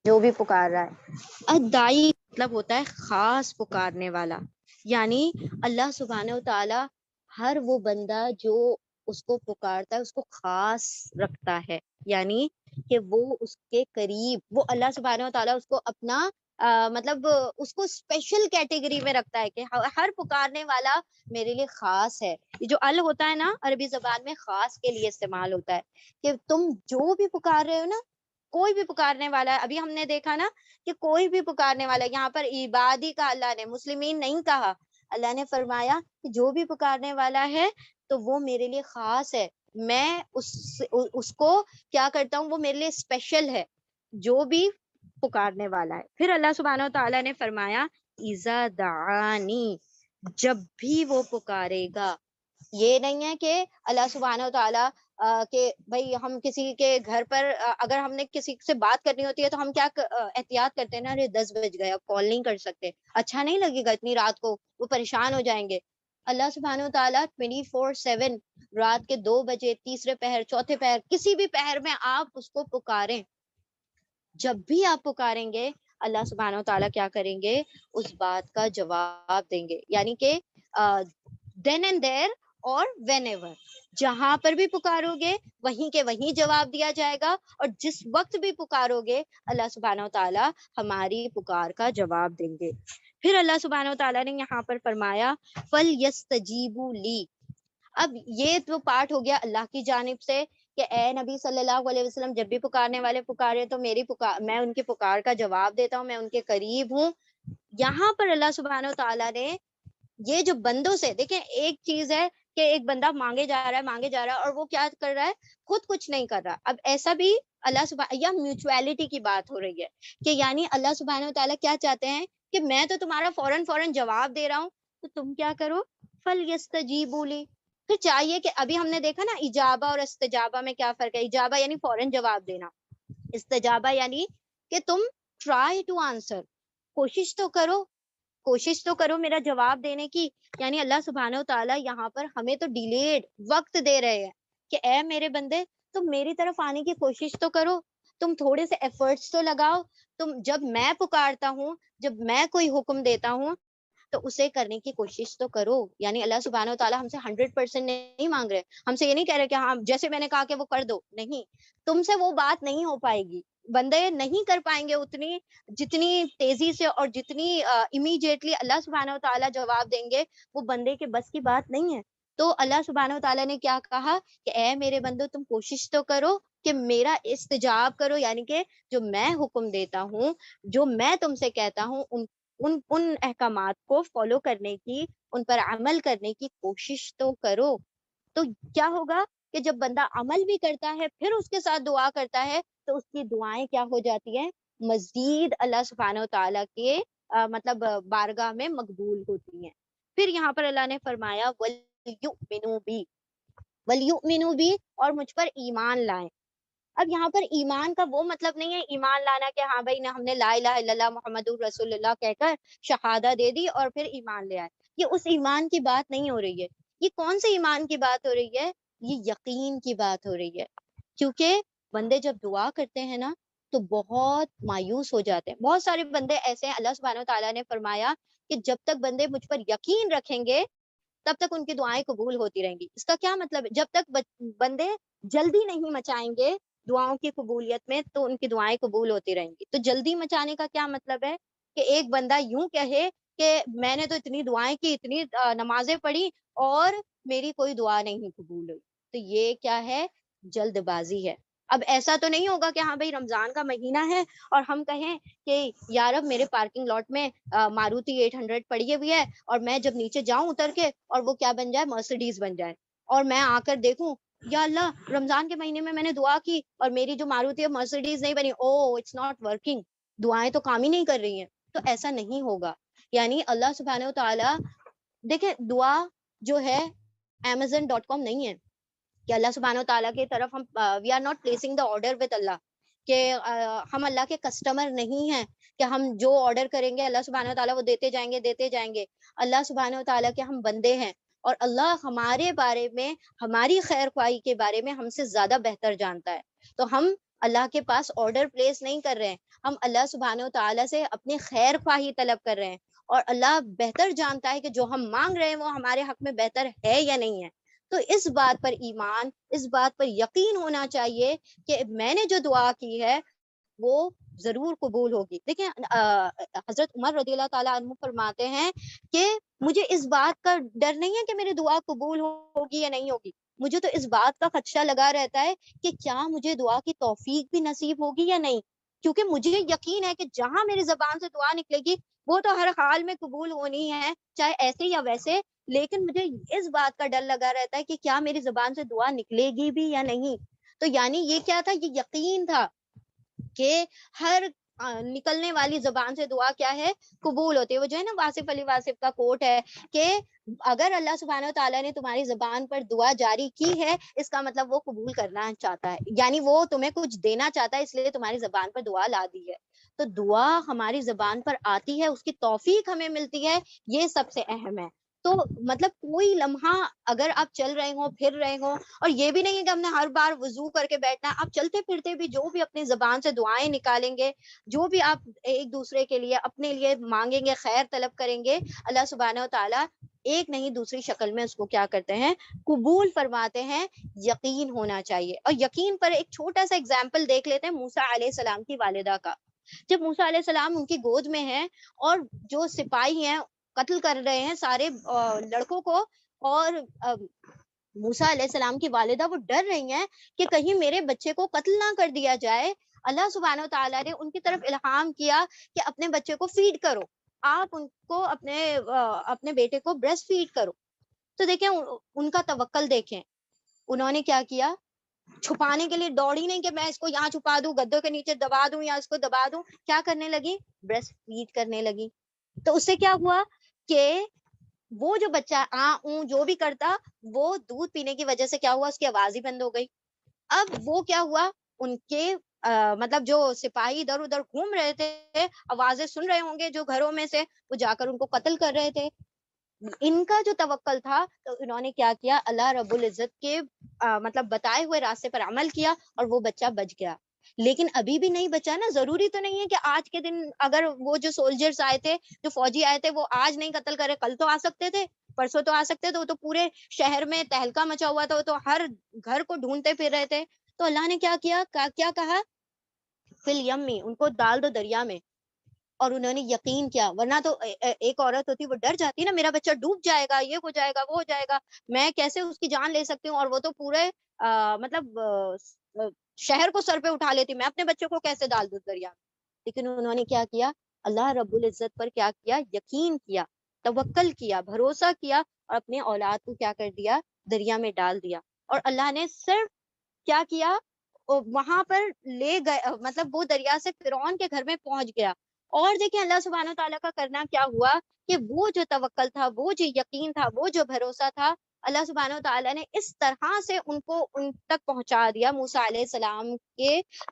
جو بھی پکار رہا ہے. الدائی مطلب ہوتا ہے خاص پکارنے والا, یعنی اللہ سبحانہ و تعالی ہر وہ بندہ جو اس کو پکارتا ہے اس کو خاص رکھتا ہے, یعنی کہ وہ اس کے قریب, وہ اللہ سبحانہ و تعالی اس کو اپنا مطلب اس کو اسپیشل کیٹیگری میں رکھتا ہے کہ ہر پکارنے والا میرے لیے خاص ہے. یہ جو ال ہوتا ہے نا عربی زبان میں خاص کے لیے استعمال ہوتا ہے, کہ تم جو بھی پکار رہے ہو نا, کوئی بھی پکارنے والا ہے. ابھی ہم نے دیکھا نا کہ کوئی بھی پکارنے والا ہے, یہاں پر عبادی کا اللہ نے, مسلمین نہیں کہا. اللہ نے فرمایا کہ جو بھی پکارنے والا ہے تو وہ میرے لیے خاص ہے, میں اس کو کیا کرتا ہوں, وہ میرے لیے اسپیشل ہے, جو بھی پکارنے والا ہے. پھر اللہ سبحانہ و تعالیٰ نے فرمایا اذا دعانی, جب بھی وہ پکارے گا. یہ نہیں ہے کہ اللہ سبحانہ و تعالیٰ کہ بھائی ہم کسی کے گھر پر اگر ہم نے کسی سے بات کرنی ہوتی ہے تو ہم کیا احتیاط کرتے ہیں نا, ارے 10 بج گئے, اب کال نہیں کر سکتے, اچھا نہیں لگے گا اتنی رات کو, وہ پریشان ہو جائیں گے. اللہ سبحانہ و تعالیٰ 24/7 رات کے 2 بجے, تیسرے پہر, چوتھے پہر, کسی بھی پہر میں آپ اس کو پکاریں. جب بھی آپ پکاریں گے اللہ سبحانہ و تعالیٰ کیا کریں گے, اس بات کا جواب دیں گے. یعنی کہ دین اینڈ دیر اور وین ایور, جہاں پر بھی پکارو گے وہیں کے وہیں جواب دیا جائے گا, اور جس وقت بھی پکارو گے اللہ سبحانہ و تعالیٰ ہماری پکار کا جواب دیں گے. پھر اللہ سبحانہ و تعالیٰ نے یہاں پر فرمایا فَلْيَسْتَجِيبُوا لِي. اب یہ تو پارٹ ہو گیا اللہ کی جانب سے کہ اے نبی صلی اللہ علیہ وسلم, جب بھی پکارنے والے پکارے تو میں ان کی پکار کا جواب دیتا ہوں, میں ان کے قریب ہوں. یہاں پر اللہ سبحانہ و تعالیٰ نے یہ جو بندوں سے, دیکھیں ایک چیز ہے کہ ایک بندہ مانگے جا رہا ہے اور وہ کیا کر رہا ہے, خود کچھ نہیں کر رہا. اب ایسا بھی اللہ سبحانہ, یا میوچویلٹی کی بات ہو رہی ہے کہ یعنی اللہ سبحانہ و تعالیٰ کیا چاہتے ہیں کہ میں تو تمہارا فوراً جواب دے رہا ہوں, تو تم کیا کرو, فَلْيَسْتَجِيبُوا لِي. پھر چاہیے کہ ابھی ہم نے دیکھا نا اجابہ اور استجابہ میں کیا فرق ہے. اجابہ یعنی فوراً جواب دینا, استجابہ یعنی کہ تم ٹرائی ٹو آنسر, کوشش تو کرو میرا جواب دینے کی. یعنی اللہ سبحانہ و تعالیٰ یہاں پر ہمیں تو ڈیلیڈ وقت دے رہے ہیں کہ اے میرے بندے, تم میری طرف آنے کی کوشش تو کرو, تم تھوڑے سے ایفرٹس تو لگاؤ. تم جب میں پکارتا ہوں, جب میں کوئی حکم دیتا ہوں تو اسے کرنے کی کوشش تو کرو. یعنی اللہ سبحانہ و تعالیٰ ہم سے 100% نہیں مانگ رہے, ہم سے یہ نہیں کہہ رہے کہ ہاں جیسے میں نے کہا کہ وہ کر دو, نہیں, تم سے وہ بات نہیں ہو پائے گی. بندے نہیں کر پائیں گے اتنی جتنی تیزی سے اور جتنی امیڈیٹلی اللہ سبحانہ و تعالیٰ جواب دیں گے, وہ بندے کے بس کی بات نہیں ہے. تو اللہ سبحانہ و تعالیٰ نے کیا کہا کہ اے میرے بندو, تم کوشش تو کرو کہ میرا استجاب کرو, یعنی کہ جو میں حکم دیتا ہوں, جو میں تم سے کہتا ہوں, ان احکامات کو فالو کرنے کی, ان پر عمل کرنے کی کوشش تو کرو. تو کیا ہوگا کہ جب بندہ عمل بھی کرتا ہے پھر اس کے ساتھ دعا کرتا ہے تو اس کی دعائیں کیا ہو جاتی ہیں, مزید اللہ سبحانہ و تعالیٰ کے مطلب بارگاہ میں مقبول ہوتی ہیں. پھر یہاں پر اللہ نے فرمایا وَلْيُؤْمِنُوا بِي, اور مجھ پر ایمان لائیں. اب یہاں پر ایمان کا وہ مطلب نہیں ہے ایمان لانا کہ ہاں بھائی ہم نے لا الہ الا اللہ محمد رسول اللہ کہہ کر شہادہ دے دی اور پھر ایمان لے آئے. یہ اس ایمان کی بات نہیں ہو رہی ہے. یہ کون سے ایمان کی بات ہو رہی ہے, یہ یقین کی بات ہو رہی ہے. کیونکہ بندے جب دعا کرتے ہیں نا تو بہت مایوس ہو جاتے ہیں. بہت سارے بندے ایسے ہیں, اللہ سبحانہ و تعالیٰ نے فرمایا کہ جب تک بندے مجھ پر یقین رکھیں گے تب تک ان کی دعائیں قبول ہوتی رہیں گی. اس کا کیا مطلب ہے؟ جب تک بندے جلدی نہیں مچائیں گے دعاؤں کی قبولیت میں تو ان کی دعائیں قبول ہوتی رہیں گی. تو جلدی مچانے کا کیا مطلب ہے کہ ایک بندہ یوں کہے کہ میں نے تو اتنی دعائیں کی, اتنی نمازیں پڑھی اور میری کوئی دعا نہیں قبول ہوئی. تو یہ کیا ہے؟ جلد بازی ہے. اب ایسا تو نہیں ہوگا کہ ہاں بھائی رمضان کا مہینہ ہے اور ہم کہیں کہ یار اب میرے پارکنگ لاٹ میں ماروتی 800 پڑی ہوئی ہے اور میں جب نیچے جاؤں اتر کے اور وہ کیا بن جائے؟ مرسیڈیز بن جائے, اور میں آ کر دیکھوں یا اللہ رمضان کے مہینے میں نے دعا کی اور میری جو ماروتی ہے مرسیڈیز نہیں بنی, او اٹس ناٹ ورکنگ, دعائیں تو کام ہی نہیں کر رہی ہیں. تو ایسا نہیں ہوگا. یعنی اللہ سبحانہ و تعالیٰ, دیکھیں دعا جو ہے Amazon.com نہیں ہے کہ اللہ سبحانہ و تعالیٰ کی طرف ہم we are not placing the order with Allah, کہ ہم اللہ کے کسٹمر نہیں ہیں کہ ہم جو آرڈر کریں گے اللہ سبحانہ و تعالیٰ وہ دیتے جائیں گے. اللہ سبحانہ و تعالیٰ کے ہم بندے ہیں اور اللہ ہمارے بارے میں, ہماری خیر خواہی کے بارے میں ہم سے زیادہ بہتر جانتا ہے. تو ہم اللہ کے پاس آرڈر پلیس نہیں کر رہے ہیں, ہم اللہ سبحانہ و تعالیٰ سے اپنی خیر خواہی طلب کر رہے ہیں, اور اللہ بہتر جانتا ہے کہ جو ہم مانگ رہے ہیں وہ ہمارے حق میں بہتر ہے یا نہیں ہے. تو اس بات پر ایمان, اس بات پر یقین ہونا چاہیے کہ میں نے جو دعا کی ہے وہ ضرور قبول ہوگی. دیکھیں حضرت عمر رضی اللہ تعالیٰ عنہ فرماتے ہیں کہ مجھے اس بات کا ڈر نہیں ہے کہ میری دعا قبول ہوگی یا نہیں ہوگی, مجھے تو اس بات کا خدشہ لگا رہتا ہے کہ کیا مجھے دعا کی توفیق بھی نصیب ہوگی یا نہیں, کیونکہ مجھے یقین ہے کہ جہاں میری زبان سے دعا نکلے گی وہ تو ہر حال میں قبول ہونی ہے, چاہے ایسے یا ویسے. لیکن مجھے اس بات کا ڈر لگا رہتا ہے کہ کیا میری زبان سے دعا نکلے گی بھی یا نہیں. تو یعنی یہ کیا تھا؟ یہ یقین تھا کہ ہر نکلنے والی زبان سے دعا کیا ہے؟ قبول ہوتی ہے. وہ جو ہے نا واصف علی واصف کا کوٹ ہے کہ اگر اللہ سبحانہ و تعالیٰ نے تمہاری زبان پر دعا جاری کی ہے اس کا مطلب وہ قبول کرنا چاہتا ہے, یعنی وہ تمہیں کچھ دینا چاہتا ہے اس لیے تمہاری زبان پر دعا لا دی ہے. تو دعا ہماری زبان پر آتی ہے, اس کی توفیق ہمیں ملتی ہے, یہ سب سے اہم ہے. تو مطلب کوئی لمحہ اگر آپ چل رہے ہوں, پھر رہے ہوں, اور یہ بھی نہیں ہے کہ ہم نے ہر بار وضو کر کے بیٹھنا, آپ چلتے پھرتے بھی جو بھی اپنی زبان سے دعائیں نکالیں گے, جو بھی آپ ایک دوسرے کے لیے اپنے لیے مانگیں گے, خیر طلب کریں گے, اللہ سبحانہ و تعالیٰ ایک نہیں دوسری شکل میں اس کو کیا کرتے ہیں؟ قبول فرماتے ہیں. یقین ہونا چاہیے. اور یقین پر ایک چھوٹا سا اگزامپل دیکھ لیتے ہیں موسیٰ علیہ السلام کی والدہ کا. جب موسیٰ علیہ السلام ان کی گود میں ہیں اور جو سپاہی ہیں قتل کر رہے ہیں سارے لڑکوں کو, اور موسیٰ علیہ السلام کی والدہ وہ ڈر رہی ہیں کہ کہیں میرے بچے کو قتل نہ کر دیا جائے. اللہ سبحانہ و تعالیٰ نے ان کی طرف الہام کیا کہ اپنے بچے کو فیڈ کرو, آپ ان کو اپنے بیٹے کو بریسٹ فیڈ کرو. تو دیکھیں ان کا توکل دیکھیں, انہوں نے کیا کیا؟ چھپانے کے لیے دوڑی نہیں کہ میں اس کو یہاں چھپا دوں, گدوں کے نیچے دبا دوں یا اس کو دبا دوں. کیا کرنے لگی؟ بریسٹ فیڈ کرنے لگی. تو اس سے کیا ہوا کہ وہ جو بچہ جو بھی کرتا وہ دودھ پینے کی وجہ سے کیا ہوا؟ اس کی آواز ہی بند ہو گئی. اب وہ کیا ہوا؟ ان کے مطلب جو سپاہی ادھر ادھر گھوم رہے تھے, آوازیں سن رہے ہوں گے جو گھروں میں سے, وہ جا کر ان کو قتل کر رہے تھے. ان کا جو توکل تھا تو انہوں نے کیا کیا؟ اللہ رب العزت کے مطلب بتائے ہوئے راستے پر عمل کیا اور وہ بچہ بچ گیا. لیکن ابھی بھی نہیں بچا نا. ضروری تو نہیں ہے کہ آج کے دن اگر وہ جو سولجرز آئے تھے, جو فوجی آئے تھے, وہ آج نہیں قتل کرے, کل تو آ سکتے تھے, پرسوں تو آ سکتے تھے. وہ تو پورے شہر میں تہلکہ مچا ہوا تھا, وہ تو ہر گھر کو ڈھونڈتے پھر رہے تھے. تو اللہ نے کیا کہا؟ فل یمی, ان کو ڈال دو دریا میں. اور انہوں نے یقین کیا. ورنہ تو ایک عورت ہوتی وہ ڈر جاتی نا, میرا بچہ ڈوب جائے گا, یہ ہو جائے گا, وہ ہو جائے گا, میں کیسے اس کی جان لے سکتی ہوں. اور وہ تو پورے مطلب شہر کو سر پہ اٹھا لیتی, میں اپنے بچے کو کیسے ڈال دوں دریا میں. لیکن انہوں نے کیا کیا؟ اللہ رب العزت پر کیا کیا؟ یقین کیا, توکل کیا, بھروسہ کیا, اور اپنے اولاد کو کیا کر دیا؟ دریا میں ڈال دیا. اور اللہ نے صرف کیا کیا؟ وہاں پر لے گئے, مطلب وہ دریا سے فرعون کے گھر میں پہنچ گیا. اور دیکھیں اللہ سبحانہ تعالیٰ کا کرنا کیا ہوا کہ وہ جو توکل تھا, وہ جو یقین تھا, وہ جو بھروسہ تھا, اللہ سبحانہ تعالیٰ نے اس طرح سے ان تک پہنچا دیا موسیٰ علیہ السلام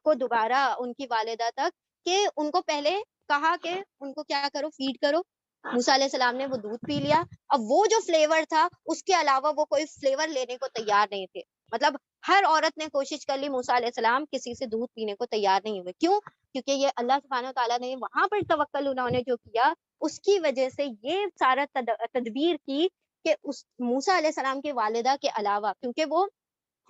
کو دوبارہ ان کی والدہ تک, کہ ان کو پہلے کہا کہ ان کو کیا کرو؟ فیڈ کرو. موسیٰ علیہ السلام نے وہ دودھ پی لیا. اب وہ جو فلیور تھا اس کے علاوہ وہ کوئی فلیور لینے کو تیار نہیں تھے. مطلب ہر عورت نے کوشش کر لی، موسیٰ علیہ السلام کسی سے دودھ پینے کو تیار نہیں ہوئے. کیوں؟ کیونکہ یہ اللہ سبحانہ تعالیٰ نے وہاں پر توکل انہوں نے جو کیا، اس کی وجہ سے یہ سارا تدبیر کی کہ اس موسیٰ علیہ السلام کے والدہ کے علاوہ، کیونکہ وہ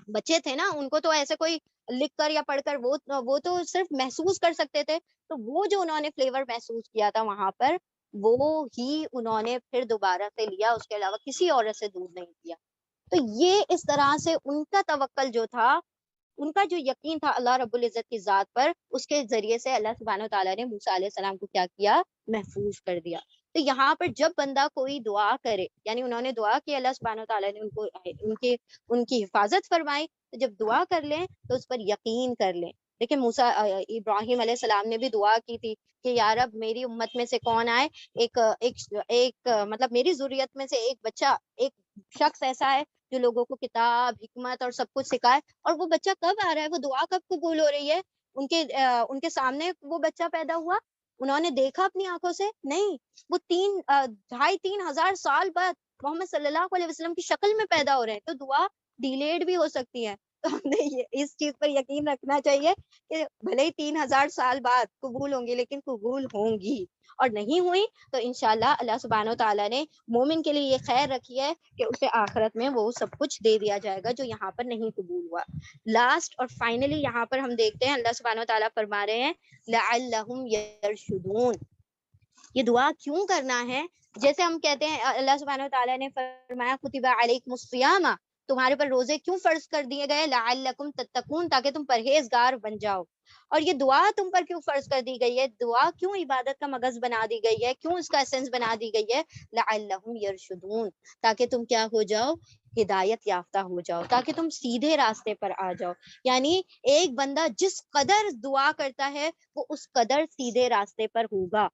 بچے تھے نا، ان کو تو ایسے کوئی لکھ کر یا پڑھ کر وہ تو صرف محسوس کر سکتے تھے. تو وہ جو انہوں نے فلیور محسوس کیا تھا وہاں پر، وہ ہی انہوں نے پھر دوبارہ سے لیا، اس کے علاوہ کسی عورت سے دودھ نہیں پیا. تو یہ اس طرح سے ان کا توکل جو تھا، ان کا جو یقین تھا اللہ رب العزت کی ذات پر، اس کے ذریعے سے اللہ سبحانہ و تعالیٰ نے موسیٰ علیہ السلام کو کیا کیا؟ محفوظ کر دیا. تو یہاں پر جب بندہ کوئی دعا کرے، یعنی انہوں نے دعا کی، اللہ سبحانہ و تعالیٰ نے ان کی حفاظت فرمائی، تو جب دعا کر لیں تو اس پر یقین کر لیں. لیکن موسیٰ ابراہیم علیہ السلام نے بھی دعا کی تھی کہ یا رب میری امت میں سے کون آئے، ایک مطلب میری ذریت میں سے ایک بچہ، ایک شخص ایسا ہے جو لوگوں کو کتاب، حکمت اور سب کچھ سکھائے. اور وہ بچہ کب آ رہا ہے، وہ دعا کب قبول ہو رہی ہے؟ ان کے سامنے وہ بچہ پیدا ہوا، انہوں نے دیکھا اپنی آنکھوں سے؟ نہیں، وہ 2,500-3,000 سال بعد محمد صلی اللہ علیہ وسلم کی شکل میں پیدا ہو رہے ہیں. تو دعا ڈیلیڈ بھی ہو سکتی ہے. تو ہمیں اس چیز پر یقین رکھنا چاہیے کہ بھلے ہی 3,000 سال بعد قبول ہوں گی، لیکن قبول ہوں گی. اور نہیں ہوئی تو انشاءاللہ اللہ سبحانہ و تعالیٰ نے مومن کے لیے یہ خیر رکھی ہے کہ اسے آخرت میں وہ سب کچھ دے دیا جائے گا جو یہاں پر نہیں قبول ہوا. لاسٹ اور فائنلی یہاں پر ہم دیکھتے ہیں اللہ سبحانہ و تعالیٰ فرما رہے ہیں لعلہم یرشدون. یہ دعا کیوں کرنا ہے؟ جیسے ہم کہتے ہیں اللہ سبحانہ و تعالیٰ نے فرمایا کتب علیکم الصیام، تمہارے پر روزے کیوں فرض کر دیے گئے؟ لعلکم تتقون، تاکہ تم پرہیزگار بن جاؤ. اور یہ دعا تم پر کیوں فرض کر دی گئی ہے؟ دعا کیوں عبادت کا مغز بنا دی گئی ہے؟ کیوں اس کا ایسنس بنا دی گئی ہے؟ لعلہم یرشدون، تاکہ تم کیا ہو جاؤ؟ ہدایت یافتہ ہو جاؤ، تاکہ تم سیدھے راستے پر آ جاؤ. یعنی ایک بندہ جس قدر دعا کرتا ہے وہ اس قدر سیدھے راستے پر ہوگا.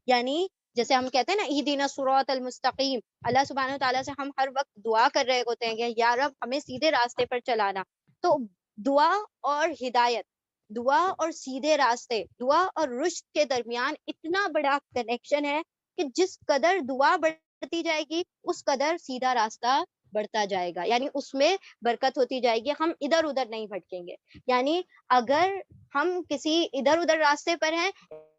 یعنی جیسے ہم کہتے ہیں نا اہدنا الصراط المستقیم، اللہ سبحانہ و تعالیٰ سے ہم ہر وقت دعا کر رہے ہوتے ہیں کہ یا رب ہمیں سیدھے راستے پر چلانا. تو دعا اور ہدایت، دعا اور سیدھے راستے، دعا اور رشد کے درمیان اتنا بڑا کنیکشن ہے کہ جس قدر دعا بڑھتی جائے گی اس قدر سیدھا راستہ بڑھتا جائے گا، یعنی اس میں برکت ہوتی جائے گی، ہم ادھر ادھر نہیں بھٹکیں گے. یعنی اگر ہم کسی ادھر ادھر راستے پر ہیں،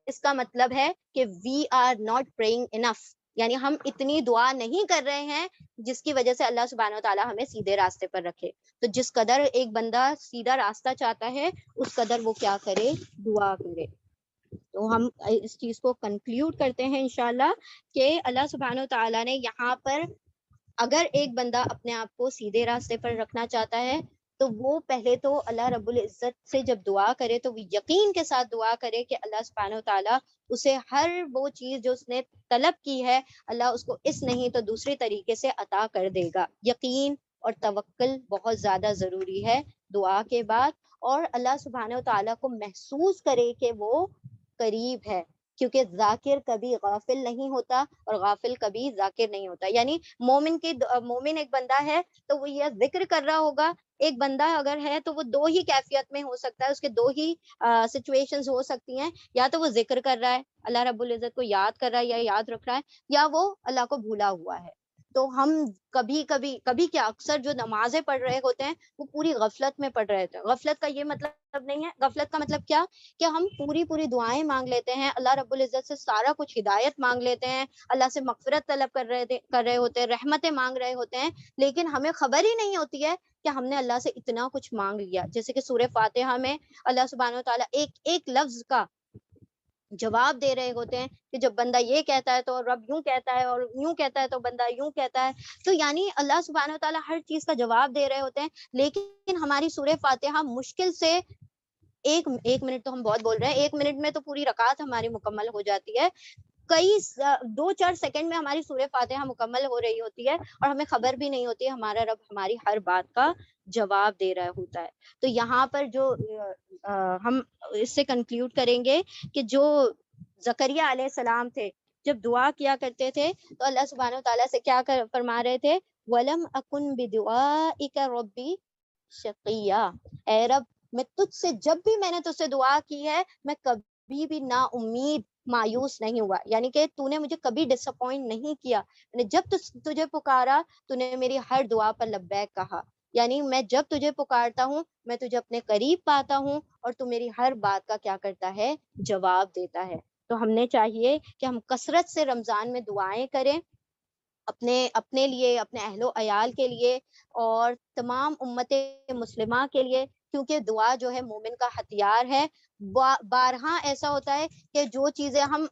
اس کا مطلب ہے کہ وی آر ناٹ پریئنگ انف، یعنی ہم اتنی دعا نہیں کر رہے ہیں جس کی وجہ سے اللہ سبحانہ و تعالیٰ ہمیں سیدھے راستے پر رکھے. تو جس قدر ایک بندہ سیدھا راستہ چاہتا ہے اس قدر وہ کیا کرے؟ دعا کرے. تو ہم اس چیز کو کنکلیوڈ کرتے ہیں انشاءاللہ کہ اللہ سبحانہ و تعالیٰ نے یہاں پر اگر ایک بندہ اپنے آپ کو سیدھے راستے پر رکھنا چاہتا ہے تو وہ پہلے تو اللہ رب العزت سے جب دعا کرے تو وہ یقین کے ساتھ دعا کرے کہ اللہ سبحانہ و تعالیٰ اسے ہر وہ چیز جو اس نے طلب کی ہے اللہ اس کو اس نہیں تو دوسری طریقے سے عطا کر دے گا. یقین اور توکل بہت زیادہ ضروری ہے دعا کے بعد، اور اللہ سبحانہ و تعالیٰ کو محسوس کرے کہ وہ قریب ہے، کیونکہ ذاکر کبھی غافل نہیں ہوتا اور غافل کبھی ذاکر نہیں ہوتا. یعنی مومن ایک بندہ ہے تو وہ یہ ذکر کر رہا ہوگا، ایک بندہ اگر ہے تو وہ دو ہی کیفیت میں ہو سکتا ہے، اس کے دو ہی سچویشنز ہو سکتی ہیں. یا تو وہ ذکر کر رہا ہے، اللہ رب العزت کو یاد کر رہا ہے یا یاد رکھ رہا ہے، یا وہ اللہ کو بھولا ہوا ہے. تو ہم کبھی کیا اکثر جو نمازیں پڑھ رہے ہوتے ہیں وہ پوری غفلت میں پڑھ رہے ہوتے ہیں. غفلت کا یہ مطلب نہیں ہے، غفلت کا مطلب کیا کہ ہم پوری دعائیں مانگ لیتے ہیں، اللہ رب العزت سے سارا کچھ ہدایت مانگ لیتے ہیں، اللہ سے مغفرت طلب کر رہے ہوتے ہیں، رحمتیں مانگ رہے ہوتے ہیں، لیکن ہمیں خبر ہی نہیں ہوتی ہے کہ ہم نے اللہ سے اتنا کچھ مانگ لیا. جیسے کہ سورہ فاتحہ میں اللہ سبحانہ و تعالیٰ ایک لفظ کا جواب دے رہے ہوتے ہیں کہ جب بندہ یہ کہتا ہے تو رب یوں کہتا ہے، اور یوں کہتا ہے تو بندہ یوں کہتا ہے. تو یعنی اللہ سبحانہ و تعالیٰ ہر چیز کا جواب دے رہے ہوتے ہیں، لیکن ہماری سورہ فاتحہ مشکل سے ایک منٹ تو ہم بہت بول رہے ہیں، 1 منٹ میں تو پوری رکعت ہماری مکمل ہو جاتی ہے. 2-4 سیکنڈ میں ہماری سورہ فاتحہ مکمل ہو رہی ہوتی ہے اور ہمیں خبر بھی نہیں ہوتی ہے، ہمارا رب ہماری ہر بات کا جواب دے رہا ہوتا ہے. تو یہاں پر جو ہم اس سے کنکلیوڈ کریں گے کہ جو زکریہ علیہ السلام تھے جب دعا کیا کرتے تھے تو اللہ سبحانہ و تعالیٰ سے کیا فرما رہے تھے؟ وَلَمْ أَكُنْ بِدُعَائِكَ رَبِّ شَقِيًّا، اے رب میں تجھ سے جب بھی میں نے تجھ سے دعا کی ہے میں کبھی بھی نا امید مایوس نہیں ہوا. یعنی کہ تو نے مجھے کبھی ڈس اپوائنٹ نہیں کیا، میں نے جب تجھے پکارا تو نے میری ہر دعا پر لبیک کہا. یعنی میں جب تجھے پکارتا ہوں میں تجھے اپنے قریب پاتا ہوں اور تو میری ہر بات کا کیا کرتا ہے، جواب دیتا ہے۔ تو ہم نے چاہیے کہ ہم کثرت سے رمضان میں دعائیں کریں، اپنے لیے، اپنے اہل و عیال کے لیے اور تمام امت مسلمہ کے لیے، کیونکہ دعا جو ہے مومن کا ہتھیار ہے۔ بارہا ایسا ہوتا ہے کہ جو چیزیں ہم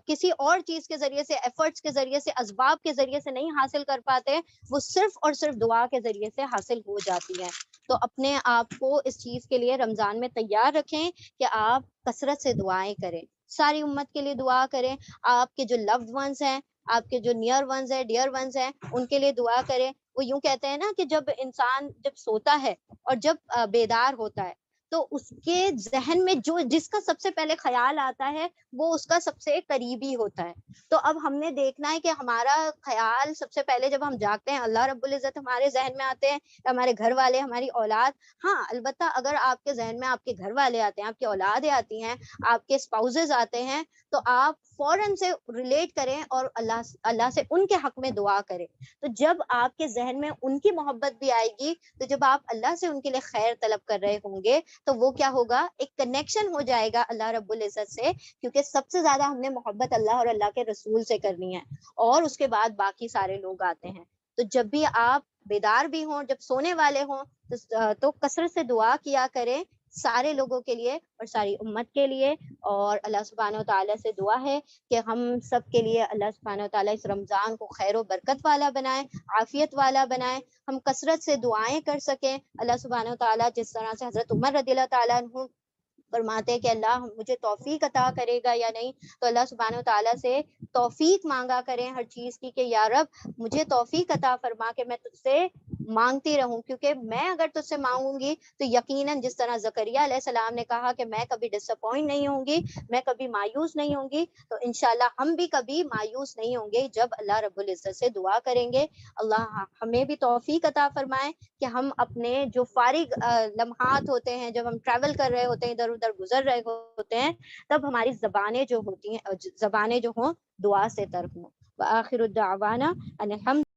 کسی اور چیز کے ذریعے سے، ایفرٹس کے ذریعے سے، اسباب کے ذریعے سے نہیں حاصل کر پاتے، وہ صرف اور صرف دعا کے ذریعے سے حاصل ہو جاتی ہیں۔ تو اپنے آپ کو اس چیز کے لیے رمضان میں تیار رکھیں کہ آپ کثرت سے دعائیں کریں، ساری امت کے لیے دعا کریں، آپ کے جو لوڈ ونز ہیں، آپ کے جو نیئر ونز ہیں، ڈیئر ونز ہیں، ان کے لیے دعا کریں۔ وہ یوں کہتے ہیں نا کہ جب انسان جب سوتا ہے اور جب بیدار ہوتا ہے تو اس کے ذہن میں جس کا سب سے پہلے خیال آتا ہے وہ اس کا سب سے قریبی ہوتا ہے۔ تو اب ہم نے دیکھنا ہے کہ ہمارا خیال سب سے پہلے جب ہم جاگتے ہیں اللہ رب العزت ہمارے ذہن میں آتے ہیں، ہمارے گھر والے، ہماری اولاد۔ ہاں البتہ اگر آپ کے ذہن میں آپ کے گھر والے آتے ہیں، آپ کی اولادیں آتی ہیں، آپ کے اسپاؤزز آتے ہیں، تو آپ فوراً سے ریلیٹ کریں اور اللہ سے ان کے حق میں دعا کریں۔ تو جب آپ کے ذہن میں ان کی محبت بھی آئے گی، تو جب آپ اللہ سے ان کے لیے خیر طلب کر رہے ہوں گے تو وہ کیا ہوگا، ایک کنیکشن ہو جائے گا اللہ رب العزت سے، کیونکہ سب سے زیادہ ہم نے محبت اللہ اور اللہ کے رسول سے کرنی ہے، اور اس کے بعد باقی سارے لوگ آتے ہیں۔ تو جب بھی آپ بیدار بھی ہوں، جب سونے والے ہوں، تو کثرت سے دعا کیا کریں سارے لوگوں کے لیے اور ساری امت کے لیے۔ اور اللہ سبحانہ و تعالیٰ سے دعا ہے کہ ہم سب کے لیے اللہ سبحانہ و تعالیٰ اس رمضان کو خیر و برکت والا بنائیں، عافیت والا بنائیں، ہم کثرت سے دعائیں کر سکیں۔ اللہ سبحانہ و تعالیٰ جس طرح سے حضرت عمر رضی اللہ تعالیٰ عنہ فرماتے ہیں کہ اللہ مجھے توفیق عطا کرے گا یا نہیں، تو اللہ سبحانہ و تعالیٰ سے توفیق مانگا کریں ہر چیز کی، کہ یا رب مجھے توفیق عطا فرما کہ میں تجھ سے مانگتی رہوں، کیونکہ میں اگر تجھ سے مانگوں گی تو یقیناً جس طرح زکریا علیہ السلام نے کہا کہ میں کبھی ڈس اپوائنٹ نہیں ہوں گی، میں کبھی مایوس نہیں ہوں گی، تو انشاءاللہ ہم بھی کبھی مایوس نہیں ہوں گے جب اللہ رب العزت سے دعا کریں گے۔ اللہ ہمیں بھی توفیق عطا فرمائے کہ ہم اپنے جو فارغ لمحات ہوتے ہیں، جب ہم ٹریول کر رہے ہوتے ہیں، ادھر ادھر گزر رہے ہوتے ہیں، تب ہماری زبانیں جو ہوتی ہیں، زبانیں جو ہوں دعا سے تر ہوں۔ وآخر الدعوانا ان الحمد